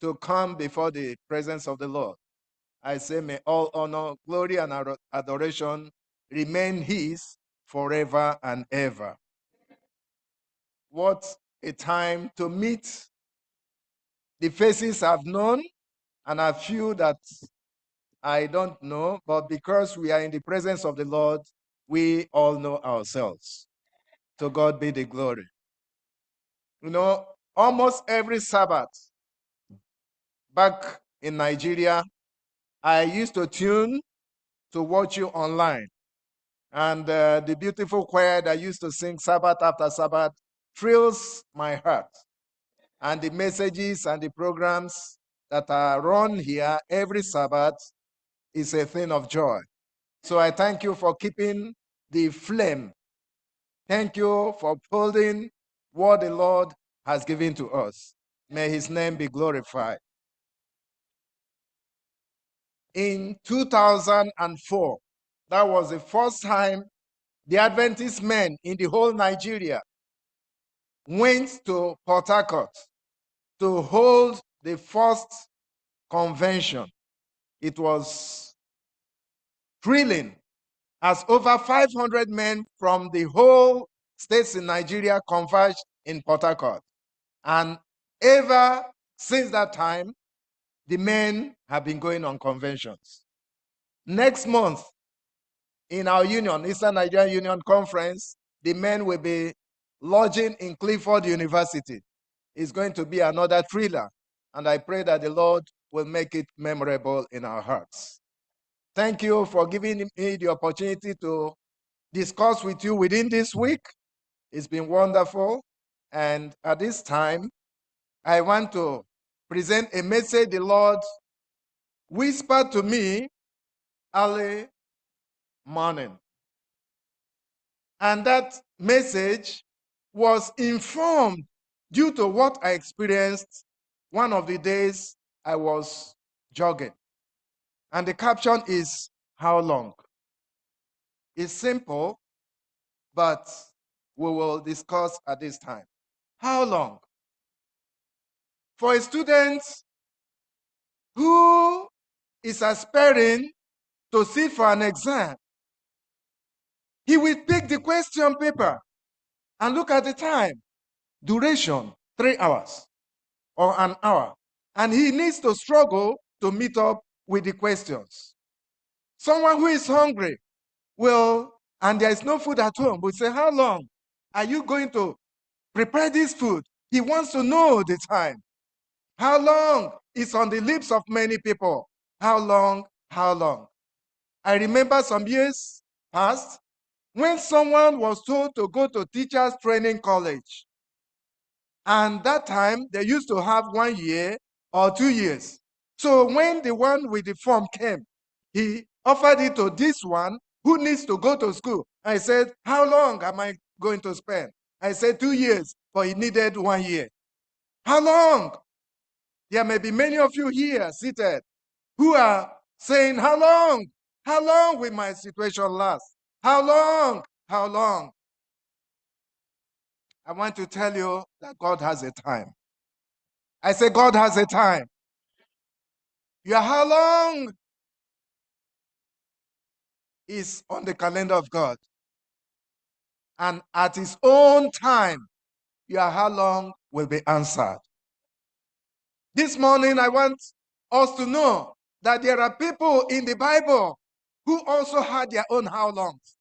to come before the presence of the Lord. I say, may all honor, glory, and adoration remain his forever and ever. What a time to meet the faces I've known and a few that I don't know, but because we are in the presence of the Lord, we all know ourselves. To God be the glory. You know, almost every Sabbath back in Nigeria, I used to tune to watch you online. And the beautiful choir that used to sing Sabbath after Sabbath thrills my heart. And the messages and the programs that are run here every Sabbath is a thing of joy. So I thank you for keeping the flame. Thank you for upholding what the Lord has given to us. May his name be glorified. In 2004, that was the first time the Adventist men in the whole Nigeria went to Port Harcourt to hold the first convention. It was thrilling as over 500 men from the whole states in Nigeria converged in Port Harcourt. And ever since that time, the men have been going on conventions. Next month, in our union, Eastern Nigerian Union Conference, the men will be lodging in Clifford University. It's going to be another thriller, and I pray that the Lord will make it memorable in our hearts. Thank you for giving me the opportunity to discuss with you within this week. It's been wonderful. And at this time, I want to present a message the Lord whispered to me early morning. And that message was informed due to what I experienced one of the days I was jogging. And the caption is, how long? It's simple, but we will discuss at this time. How long? For a student who is aspiring to sit for an exam, he will pick the question paper and look at the time. Duration, 3 hours or an hour. And he needs to struggle to meet up with the questions. Someone who is hungry will, and there is no food at home, will say, how long are you going to prepare this food? He wants to know the time. How long is on the lips of many people? How long? How long? I remember some years past when someone was told to go to teachers training college. And that time they used to have 1 year or 2 years. So when the one with the form came, he offered it to this one who needs to go to school. I said, how long am I going to spend? I said 2 years, but he needed 1 year. How long? There may be many of you here seated who are saying, how long? How long will my situation last? How long? How long? I want to tell you that God has a time. I say God has a time. Your how long is on the calendar of God. And at his own time, your how long will be answered. This morning, I want us to know that there are people in the Bible who also had their own how longs.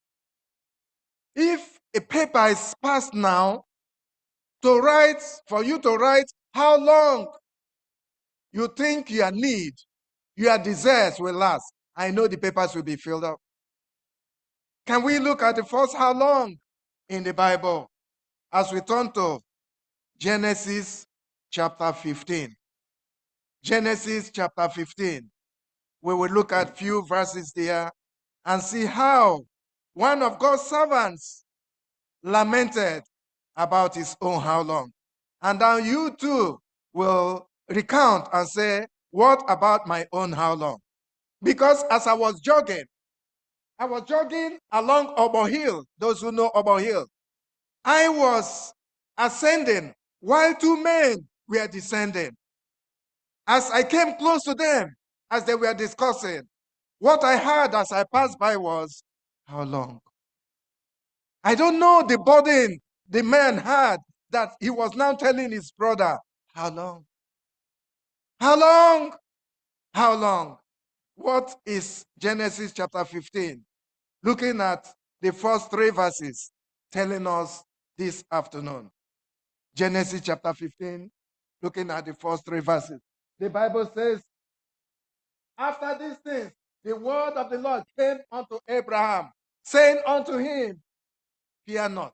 If a paper is passed now for you to write how long you think your need, your desires will last, I know the papers will be filled up. Can we look at the first how long in the Bible as we turn to Genesis chapter 15? Genesis chapter 15. We will look at few verses there and see how one of God's servants lamented about his own how long. And then you too will recount and say, what about my own how long? Because as I was jogging along Obo Hill. Those who know Obo Hill. I was ascending while 2 men were descending. As I came close to them, as they were discussing, what I heard as I passed by was, how long? I don't know the burden the man had that he was now telling his brother, how long? How long? How long? What is Genesis chapter 15? Looking at the first 3 verses telling us this afternoon. Genesis chapter 15, looking at the first 3 verses. The Bible says, after these things, the word of the Lord came unto Abraham, saying unto him, fear not.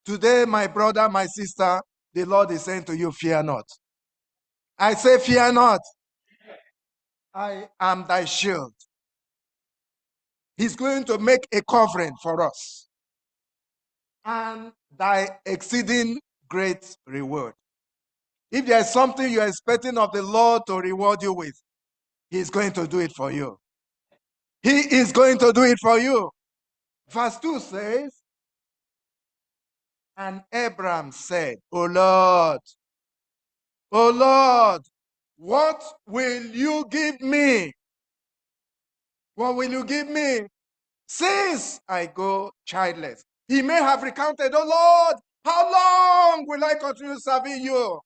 Today, my brother, my sister, the Lord is saying to you, fear not. I say, fear not. I am thy shield. He's going to make a covering for us. And thy exceeding great reward. If there's something you're expecting of the Lord to reward you with, he's going to do it for you. He is going to do it for you. Verse 2 says, and Abraham said, O Lord, what will you give me What will you give me since I go childless? He may have recounted, oh Lord, how long will I continue serving you?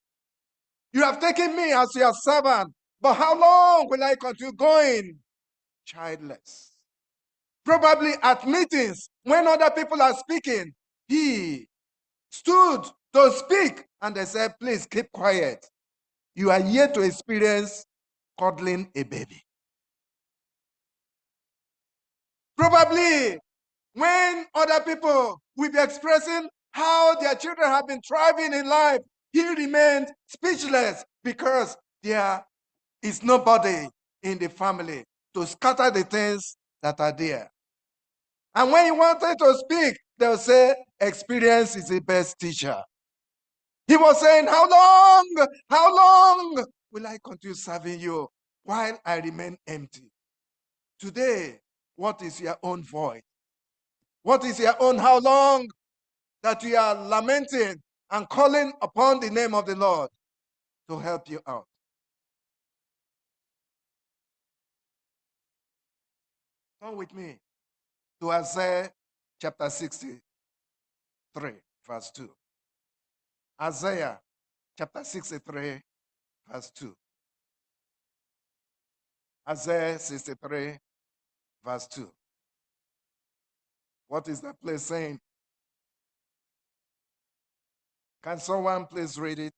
You have taken me as your servant, but how long will I continue going childless? Probably at meetings, when other people are speaking, he stood to speak and they said, please keep quiet. You are yet to experience cuddling a baby. Probably when other people will be expressing how their children have been thriving in life, he remained speechless because there is nobody in the family to scatter the things that are there. And when he wanted to speak, they'll say, experience is the best teacher. He was saying, how long will I continue serving you while I remain empty? Today, what is your own void? What is your own how long that you are lamenting and calling upon the name of the Lord to help you out? Come with me to Isaiah chapter 63, verse 2. Isaiah chapter 63, verse 2. Isaiah 63, verse 2. What is that place saying? Can someone please read it?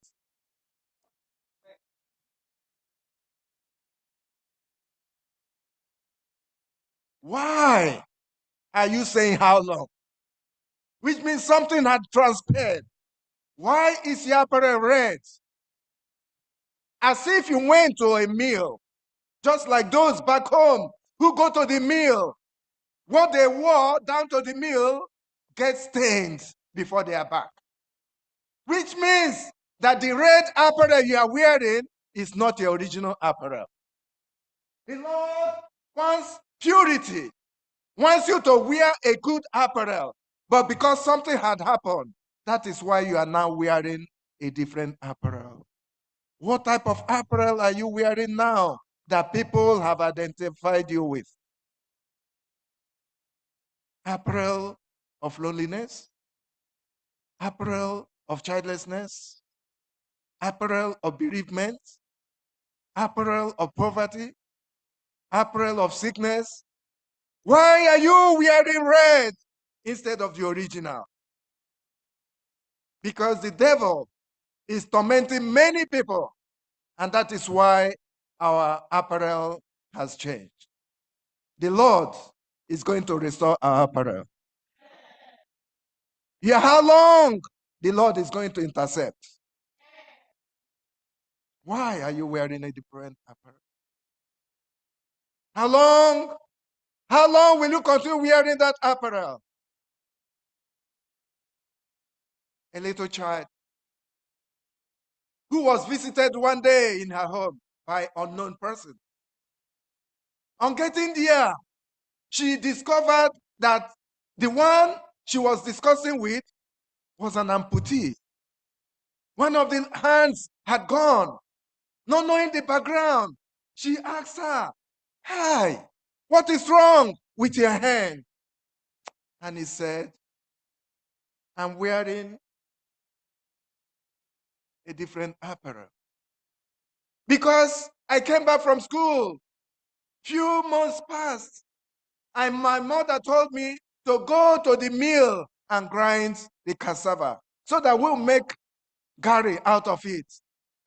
Why are you saying how long? Which means something had transpired. Why is your apparel red? As if you went to a meal, just like those back home who go to the meal. What they wore down to the meal gets stained before they are back. Which means that the red apparel you are wearing is not your original apparel. The Lord wants purity, wants you to wear a good apparel. But because something had happened, that is why you are now wearing a different apparel. What type of apparel are you wearing now that people have identified you with? Apparel of loneliness? Apparel of childlessness? Apparel of bereavement? Apparel of poverty? Apparel of sickness? Why are you wearing red instead of the original? Because the devil is tormenting many people, and that is why our apparel has changed. The Lord is going to restore our apparel. Yeah, how long? The Lord is going to intercept. Why are you wearing a different apparel? How long? How long will you continue wearing that apparel? A little child who was visited one day in her home by an unknown person. On getting there, she discovered that the one she was discussing with was an amputee. One of the hands had gone. Not knowing the background, she asked her, "Hi, what is wrong with your hand?" And he said, "I'm wearing a different apparel. Because I came back from school. Few months passed, and my mother told me to go to the mill and grind the cassava so that we'll make gari out of it."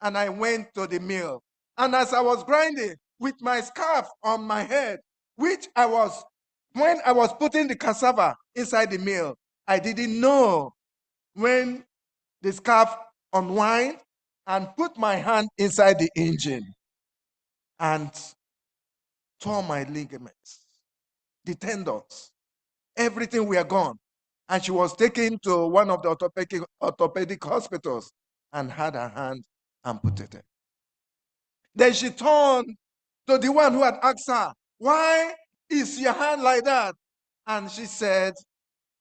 And I went to the mill. And as I was grinding with my scarf on my head, when I was putting the cassava inside the mill, I didn't know when the scarf unwind and put my hand inside the engine and tore my ligaments, the tendons, everything were gone. And she was taken to one of the orthopedic hospitals and had her hand amputated. Then she turned to the one who had asked her, "Why is your hand like that?" And she said,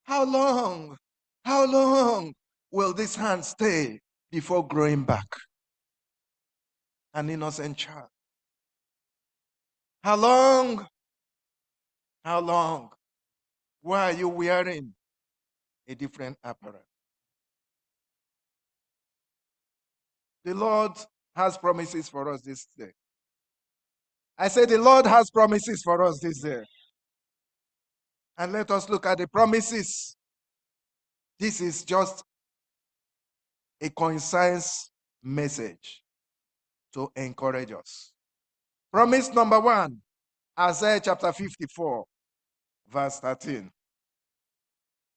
how long will this hand stay before growing back? An innocent child. How long How long? Why are you wearing a different apparel? The Lord has promises for us this day. I say the Lord has promises for us this day. And let us look at the promises. This is just a concise message to encourage us. Promise number 1, Isaiah chapter 54, verse 13.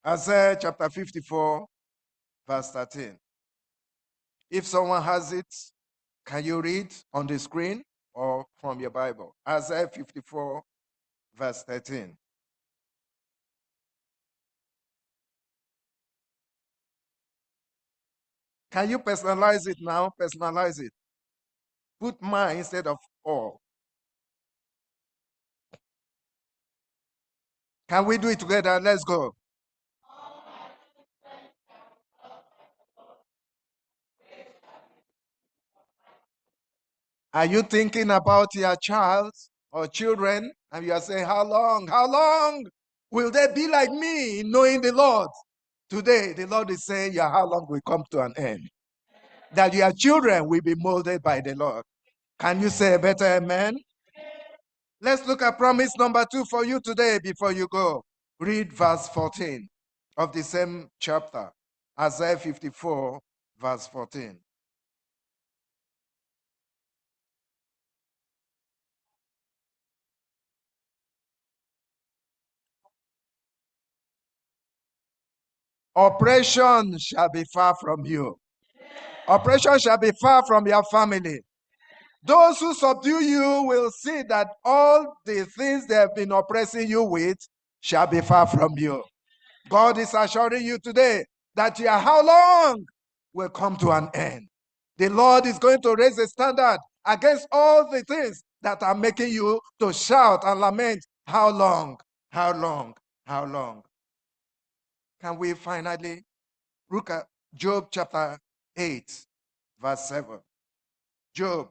Isaiah chapter 54, verse 13. If someone has it, can you read on the screen or from your Bible? Isaiah 54, verse 13. Can you personalize it now? Personalize it. Put my instead of all. Can we do it together? Let's go. Are you thinking about your child or children and you are saying, how long will they be like me in knowing the Lord? Today, the Lord is saying, your how long will come to an end. That your children will be molded by the Lord. Can you say a better amen? Let's look at promise number 2 for you today before you go. Read verse 14 of the same chapter, Isaiah 54, verse 14. Oppression shall be far from you. Oppression shall be far from your family. Those who subdue you will see that all the things they have been oppressing you with shall be far from you. God is assuring you today that your how long will come to an end. The Lord is going to raise a standard against all the things that are making you to shout and lament, how long, how long, how long. Can we finally look at Job chapter 8, verse 7. Job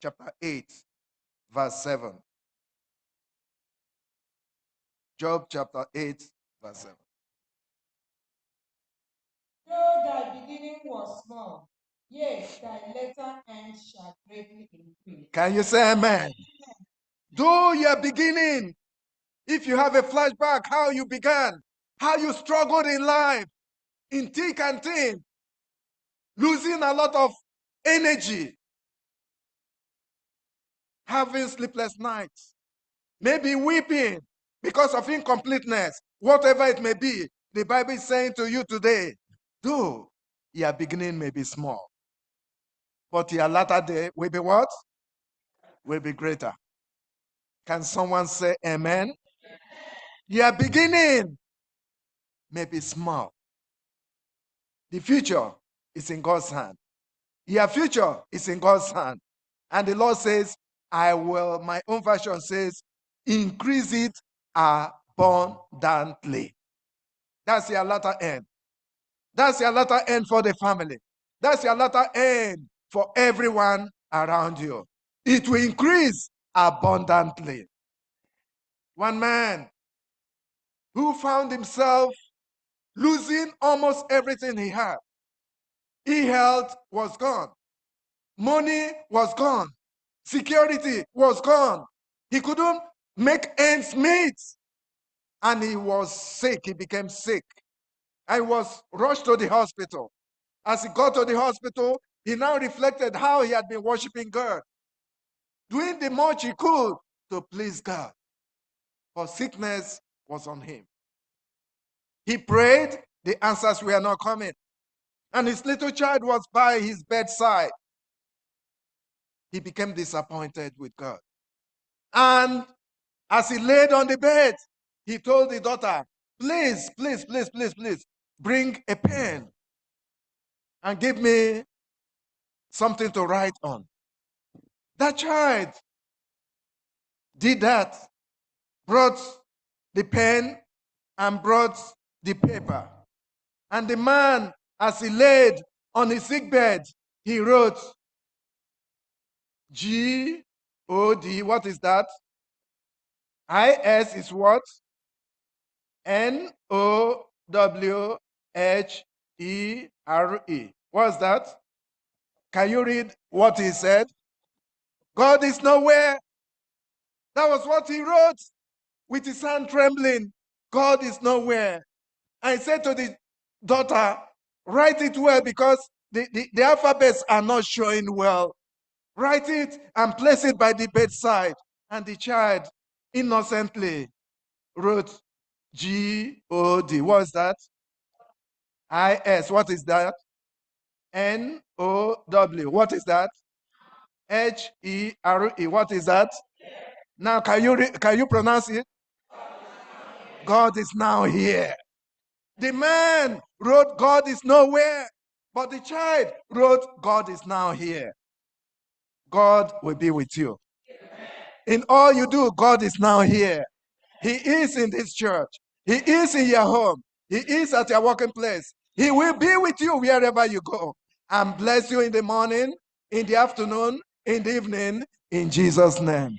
chapter 8, verse 7. Job chapter 8, verse 7. Though thy beginning was small, yea, thy latter end shall greatly increase. Can you say amen? Though your beginning, if you have a flashback, how you began, how you struggled in life, in thick and thin, losing a lot of energy, having sleepless nights, maybe weeping because of incompleteness, whatever it may be, the Bible is saying to you today, though your beginning may be small, but your latter day will be what? Will be greater. Can someone say amen? Your beginning may be small. The future is in God's hand. Your future is in God's hand. And the Lord says, I will, my own version says, increase it abundantly. That's your latter end. That's your latter end for the family. That's your latter end for everyone around you. It will increase abundantly. One man who found himself losing almost everything he had. Health was gone. Money was gone. Security was gone. He couldn't make ends meet. And he was sick. He became sick. I was rushed to the hospital. As he got to the hospital, he now reflected how he had been worshiping God, doing the much he could to please God. For sickness was on him. He prayed, the answers were not coming. And his little child was by his bedside. He became disappointed with God. And as he laid on the bed, he told the daughter, please, please, please, please, please, bring a pen and give me something to write on. That child did that, brought the pen and brought the paper. And the man, as he laid on his sick bed, he wrote, G-O-D, what is that? IS is what? Nowhere. What's that? Can you read what he said? God is nowhere. That was what he wrote with his hand trembling. God is nowhere. I said to the daughter, write it well because the alphabets are not showing well. Write it and place it by the bedside. And the child innocently wrote G-O-D. What's that? I-S. What is that? N-O-W. What is that? H-E-R-E. What is that? Now, can you pronounce it? God is now here. The man wrote, God is nowhere. But the child wrote, God is now here. God will be with you. In all you do, God is now here. He is in this church. He is in your home. He is at your working place. He will be with you wherever you go and bless you in the morning, in the afternoon, in the evening, in Jesus' name.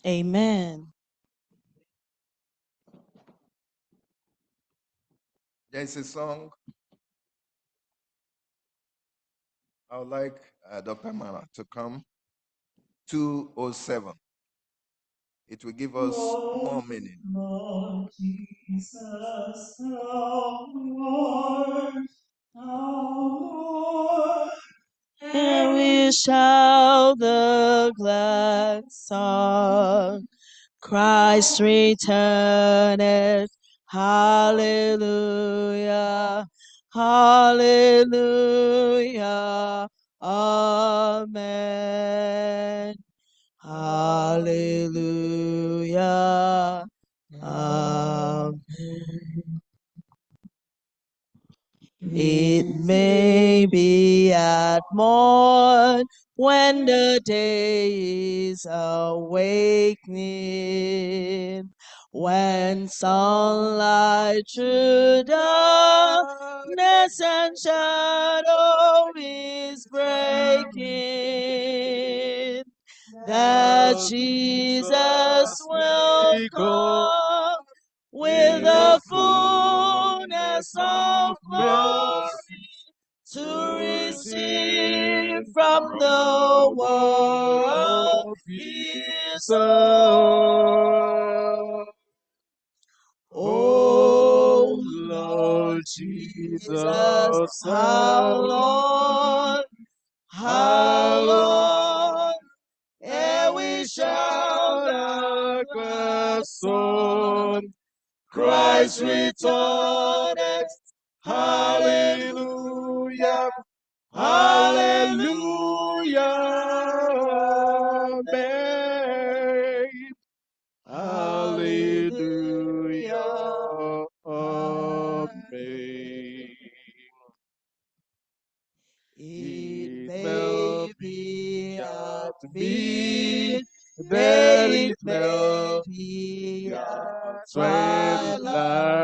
Amen. There's a song I would like Dr. Mara to come. 207. It will give us more meaning. Lord Jesus, our Lord, And we shout the glad song. Christ returneth. Hallelujah. Hallelujah. Amen. Hallelujah. Amen. It may be at morn when the day is awakening, when sunlight through darkness and shadow is breaking, that Jesus will come with the fullness of glory to receive from the world his own. Oh Lord Jesus, how long, ere we shout our glad song, Christ returneth. Hallelujah. Hallelujah. Amen. Hallelujah. Amen. It may be at midday, it may be at twilight,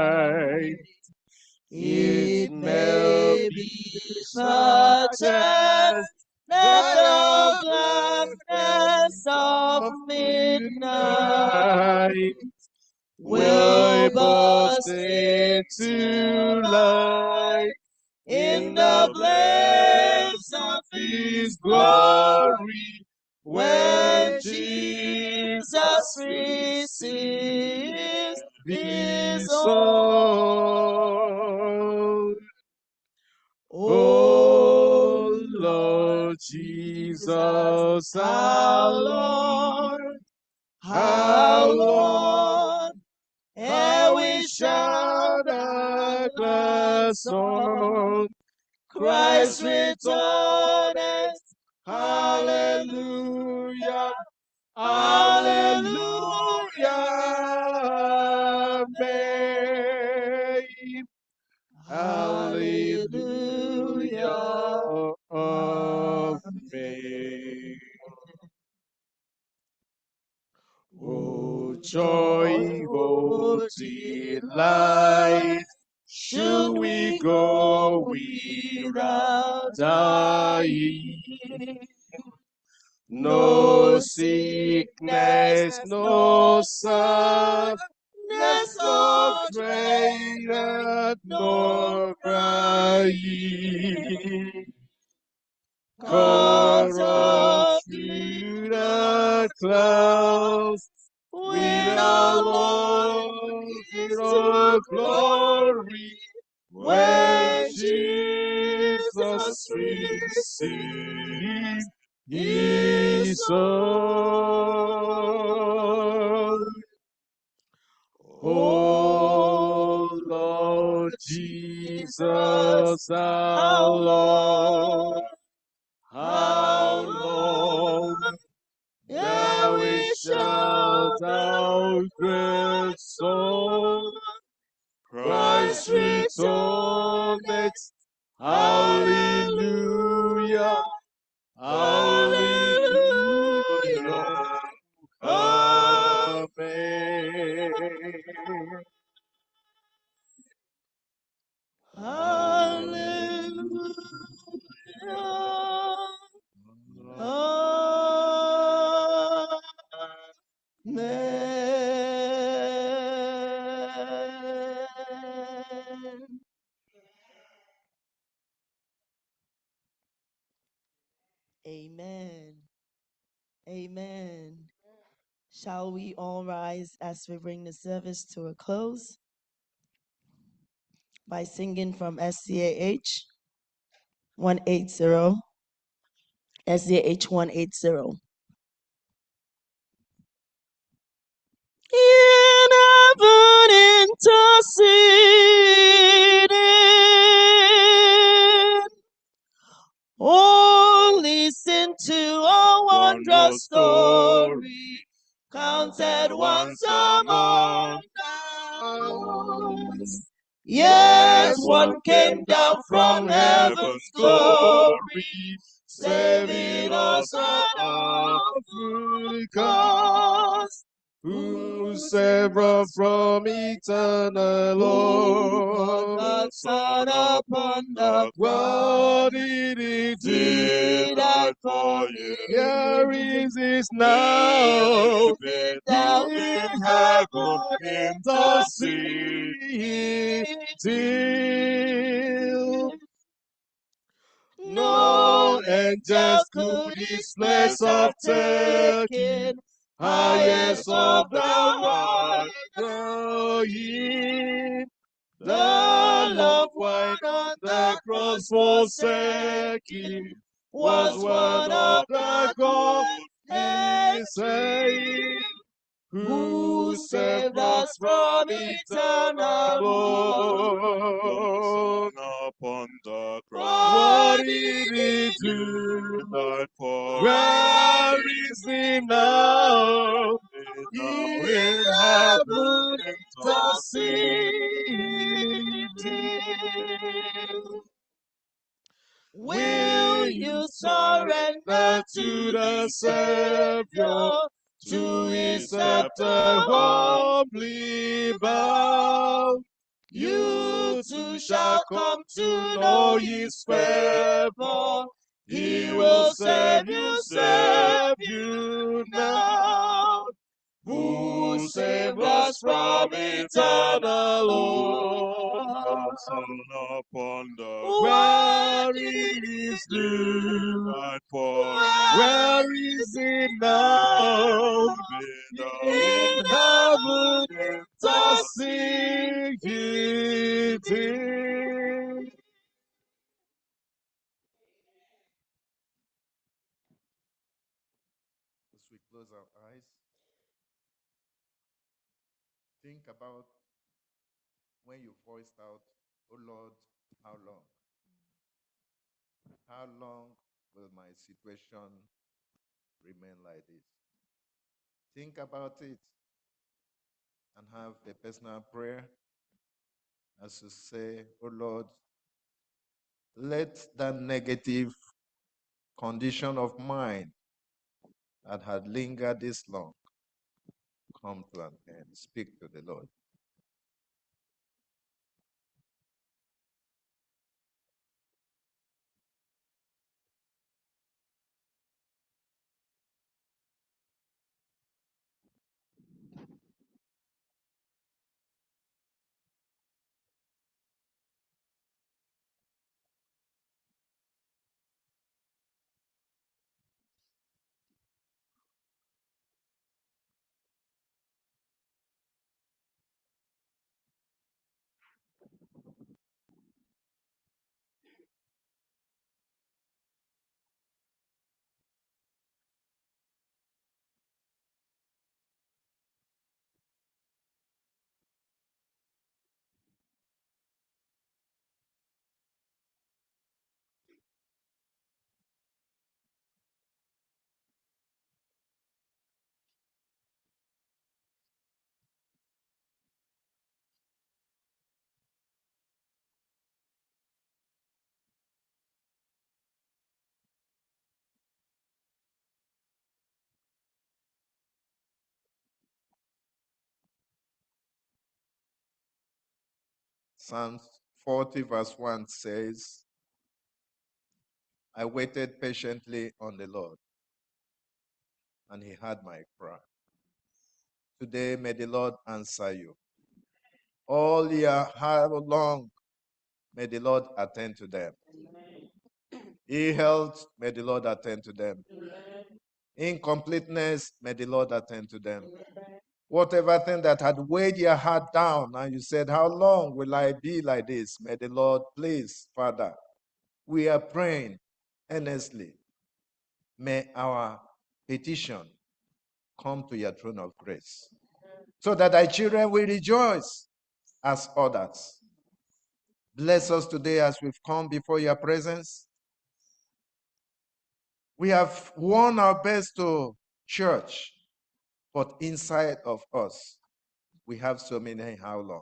it may be such as the blackness of midnight will burst into light in the blaze of his glory, when Jesus receives his own. Oh Lord Jesus, how long, ere we shout our glad song, Christ returneth. Hallelujah. Hallelujah. Amen. Hallelujah. Amen. Oh, joyful delight, should we go without dying? No sickness, no sadness, no dread, no crying. Cause through the clouds, with our Lord in all glory, when Jesus receives his soul. Oh Lord Jesus, how long that we shout out great song? Christ returned, hallelujah, hallelujah, amen. Amen. Amen. Shall we all rise as we bring the service to a close by singing from SDAH 180. SDAH 180. In heaven interceding, oh, listen to a wondrous story, counted once among thousands. Yes, one came down from heaven's glory, saving us an awful cause. Who saved us from eternal love? The Son upon the What did he do? died for you. Here is his now. Down In heaven interceding. No angels could his place have taken. Highest of the world, the love one on the cross forsaking was one of the Godhead saying, who saved us from eternal woe. Upon the What did he do? died for Where is he now? In heaven interceding. Will you surrender to the Savior, to his scepter humbly bow? You too shall come to know his favor. He will save you now. Who saved us from eternal loss. upon the Where is he? Where is he now? In heaven interceding. As we close our eyes, think about when you voiced out, oh Lord, how long? How long will my situation remain like this? Think about it and have a personal prayer as you say, oh Lord, let that negative condition of mine that had lingered this long come to an end. Speak to the Lord. Psalm 40 verse 1 says, I waited patiently on the Lord, and he heard my cry. Today may the Lord answer you. All year how long may the Lord attend to them. Health, may the Lord attend to them. Incompleteness, may the Lord attend to them. Whatever thing that had weighed your heart down, and you said, how long will I be like this? May the Lord please, Father, we are praying earnestly. May our petition come to your throne of grace, so that thy children will rejoice as others. Bless us today as we've come before your presence. We have won our best to church, but inside of us, we have so many how long.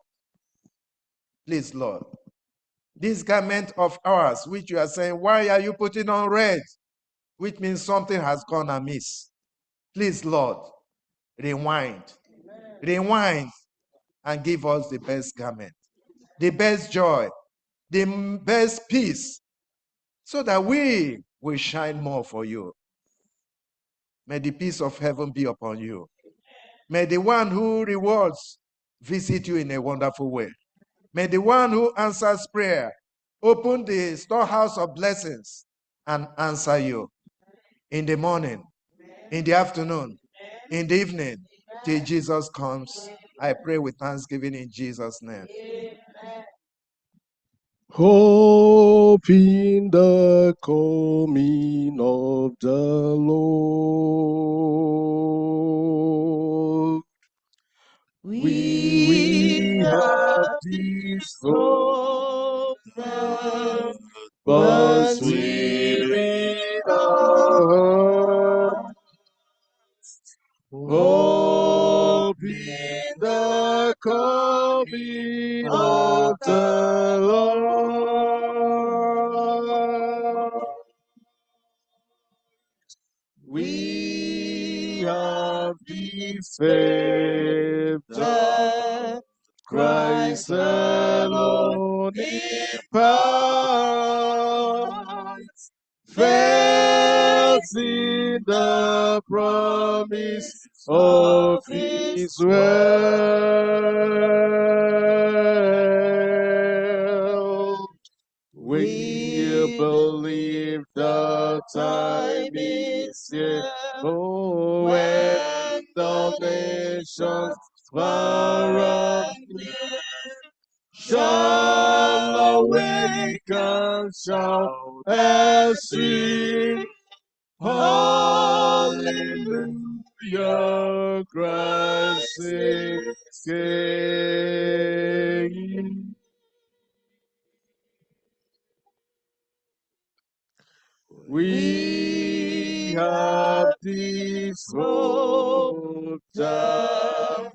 Please, Lord, this garment of ours, which you are saying, why are you putting on red? Which means something has gone amiss. Please, Lord, rewind, and give us the best garment, the best joy, the best peace, so that we will shine more for you. May the peace of heaven be upon you. May the one who rewards visit you in a wonderful way. May the one who answers prayer open the storehouse of blessings and answer you in the morning, in the afternoon, in the evening, till Jesus comes. I pray with thanksgiving in Jesus' name. Hope in the coming of the Lord. We have this hope, but sweet in our hearts. Hope in the coming of the Lord. We have this faith that Christ alone imparts, faith in the promise of his will. We believe the time is here, oh, when the nations far and near shall awake and shout and sing, Hallelujah, Christ is King. We have this hope that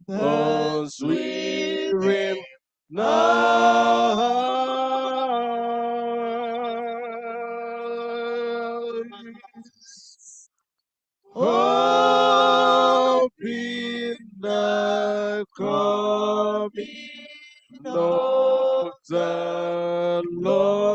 once we reign now. Hope in coming of the Lord.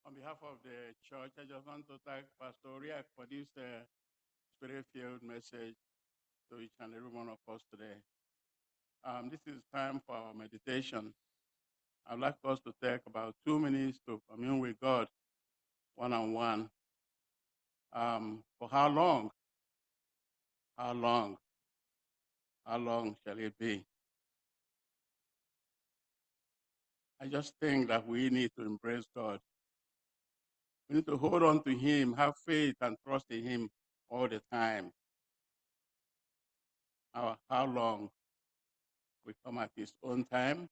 On behalf of the church, I just want to thank Pastor Riak for this spirit-filled message to each and every one of us today. This is time for our meditation. I'd like us to take about 2 minutes to commune with God one-on-one. For how long? How long? How long shall it be? I just think that we need to embrace God. We need to hold on to Him, have faith and trust in Him all the time. How long? We come at His own time,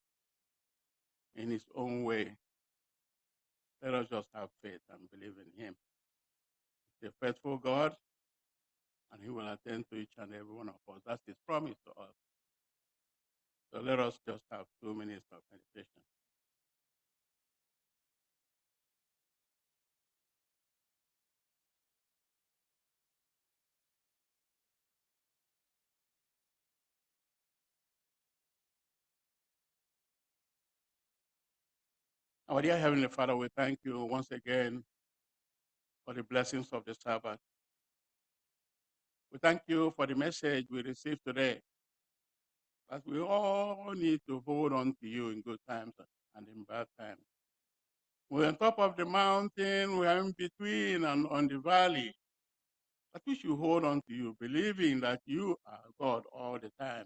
in His own way. Let us just have faith and believe in Him. He's a faithful God, and He will attend to each and every one of us. That's His promise to us. So let us just have 2 minutes of meditation. Our dear Heavenly Father, we thank you once again for the blessings of the Sabbath. We thank you for the message we received today, that we all need to hold on to you in good times and in bad times. We're on top of the mountain, we're in between and on the valley, but we should hold on to you, believing that you are God all the time.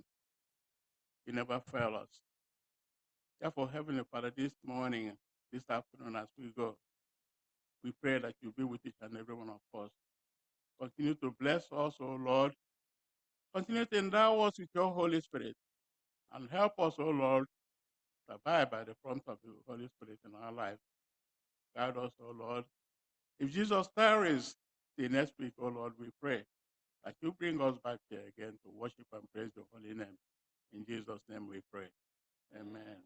You never fail us. Therefore, Heavenly Father, this morning, this afternoon as we go, we pray that you be with each and every one of us. Continue to bless us, O Lord. Continue to endow us with your Holy Spirit and help us, O Lord, to abide by the front of the Holy Spirit in our life. Guide us, O Lord. If Jesus tarries the next week, O Lord, we pray that you bring us back here again to worship and praise your holy name. In Jesus' name we pray. Amen.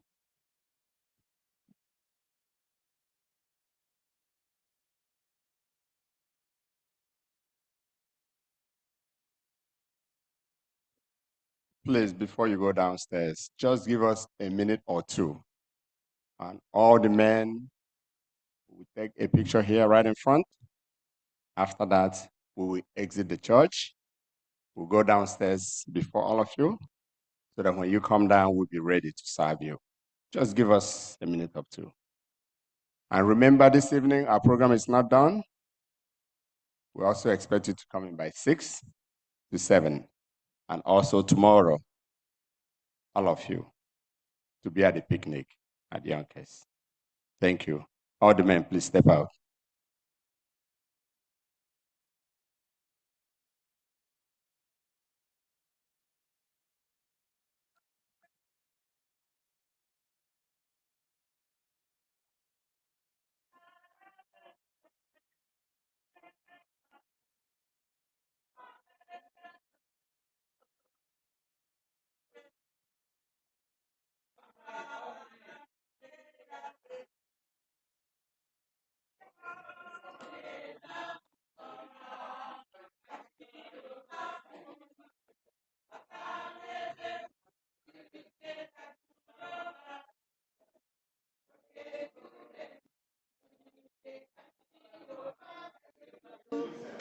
Please, before you go downstairs, just give us a minute or two. And all the men will take a picture here right in front. After that, we will exit the church. We'll go downstairs before all of you, so that when you come down, we'll be ready to serve you. Just give us a minute or two. And remember, this evening, our program is not done. We also expect you to come in by 6 to 7. And also tomorrow, all of you, to be at the picnic at Yonkers. Thank you. All the men, please step out.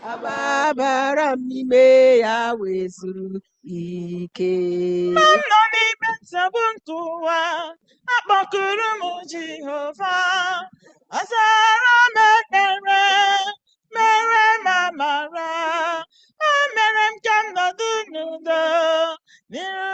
Ababara n'ime ya wezuru ike. Nọ n'ime nsogbu nke ụwa, akpọkuru m Jehova, ọ zara m ekpere, mere m amara, Nearer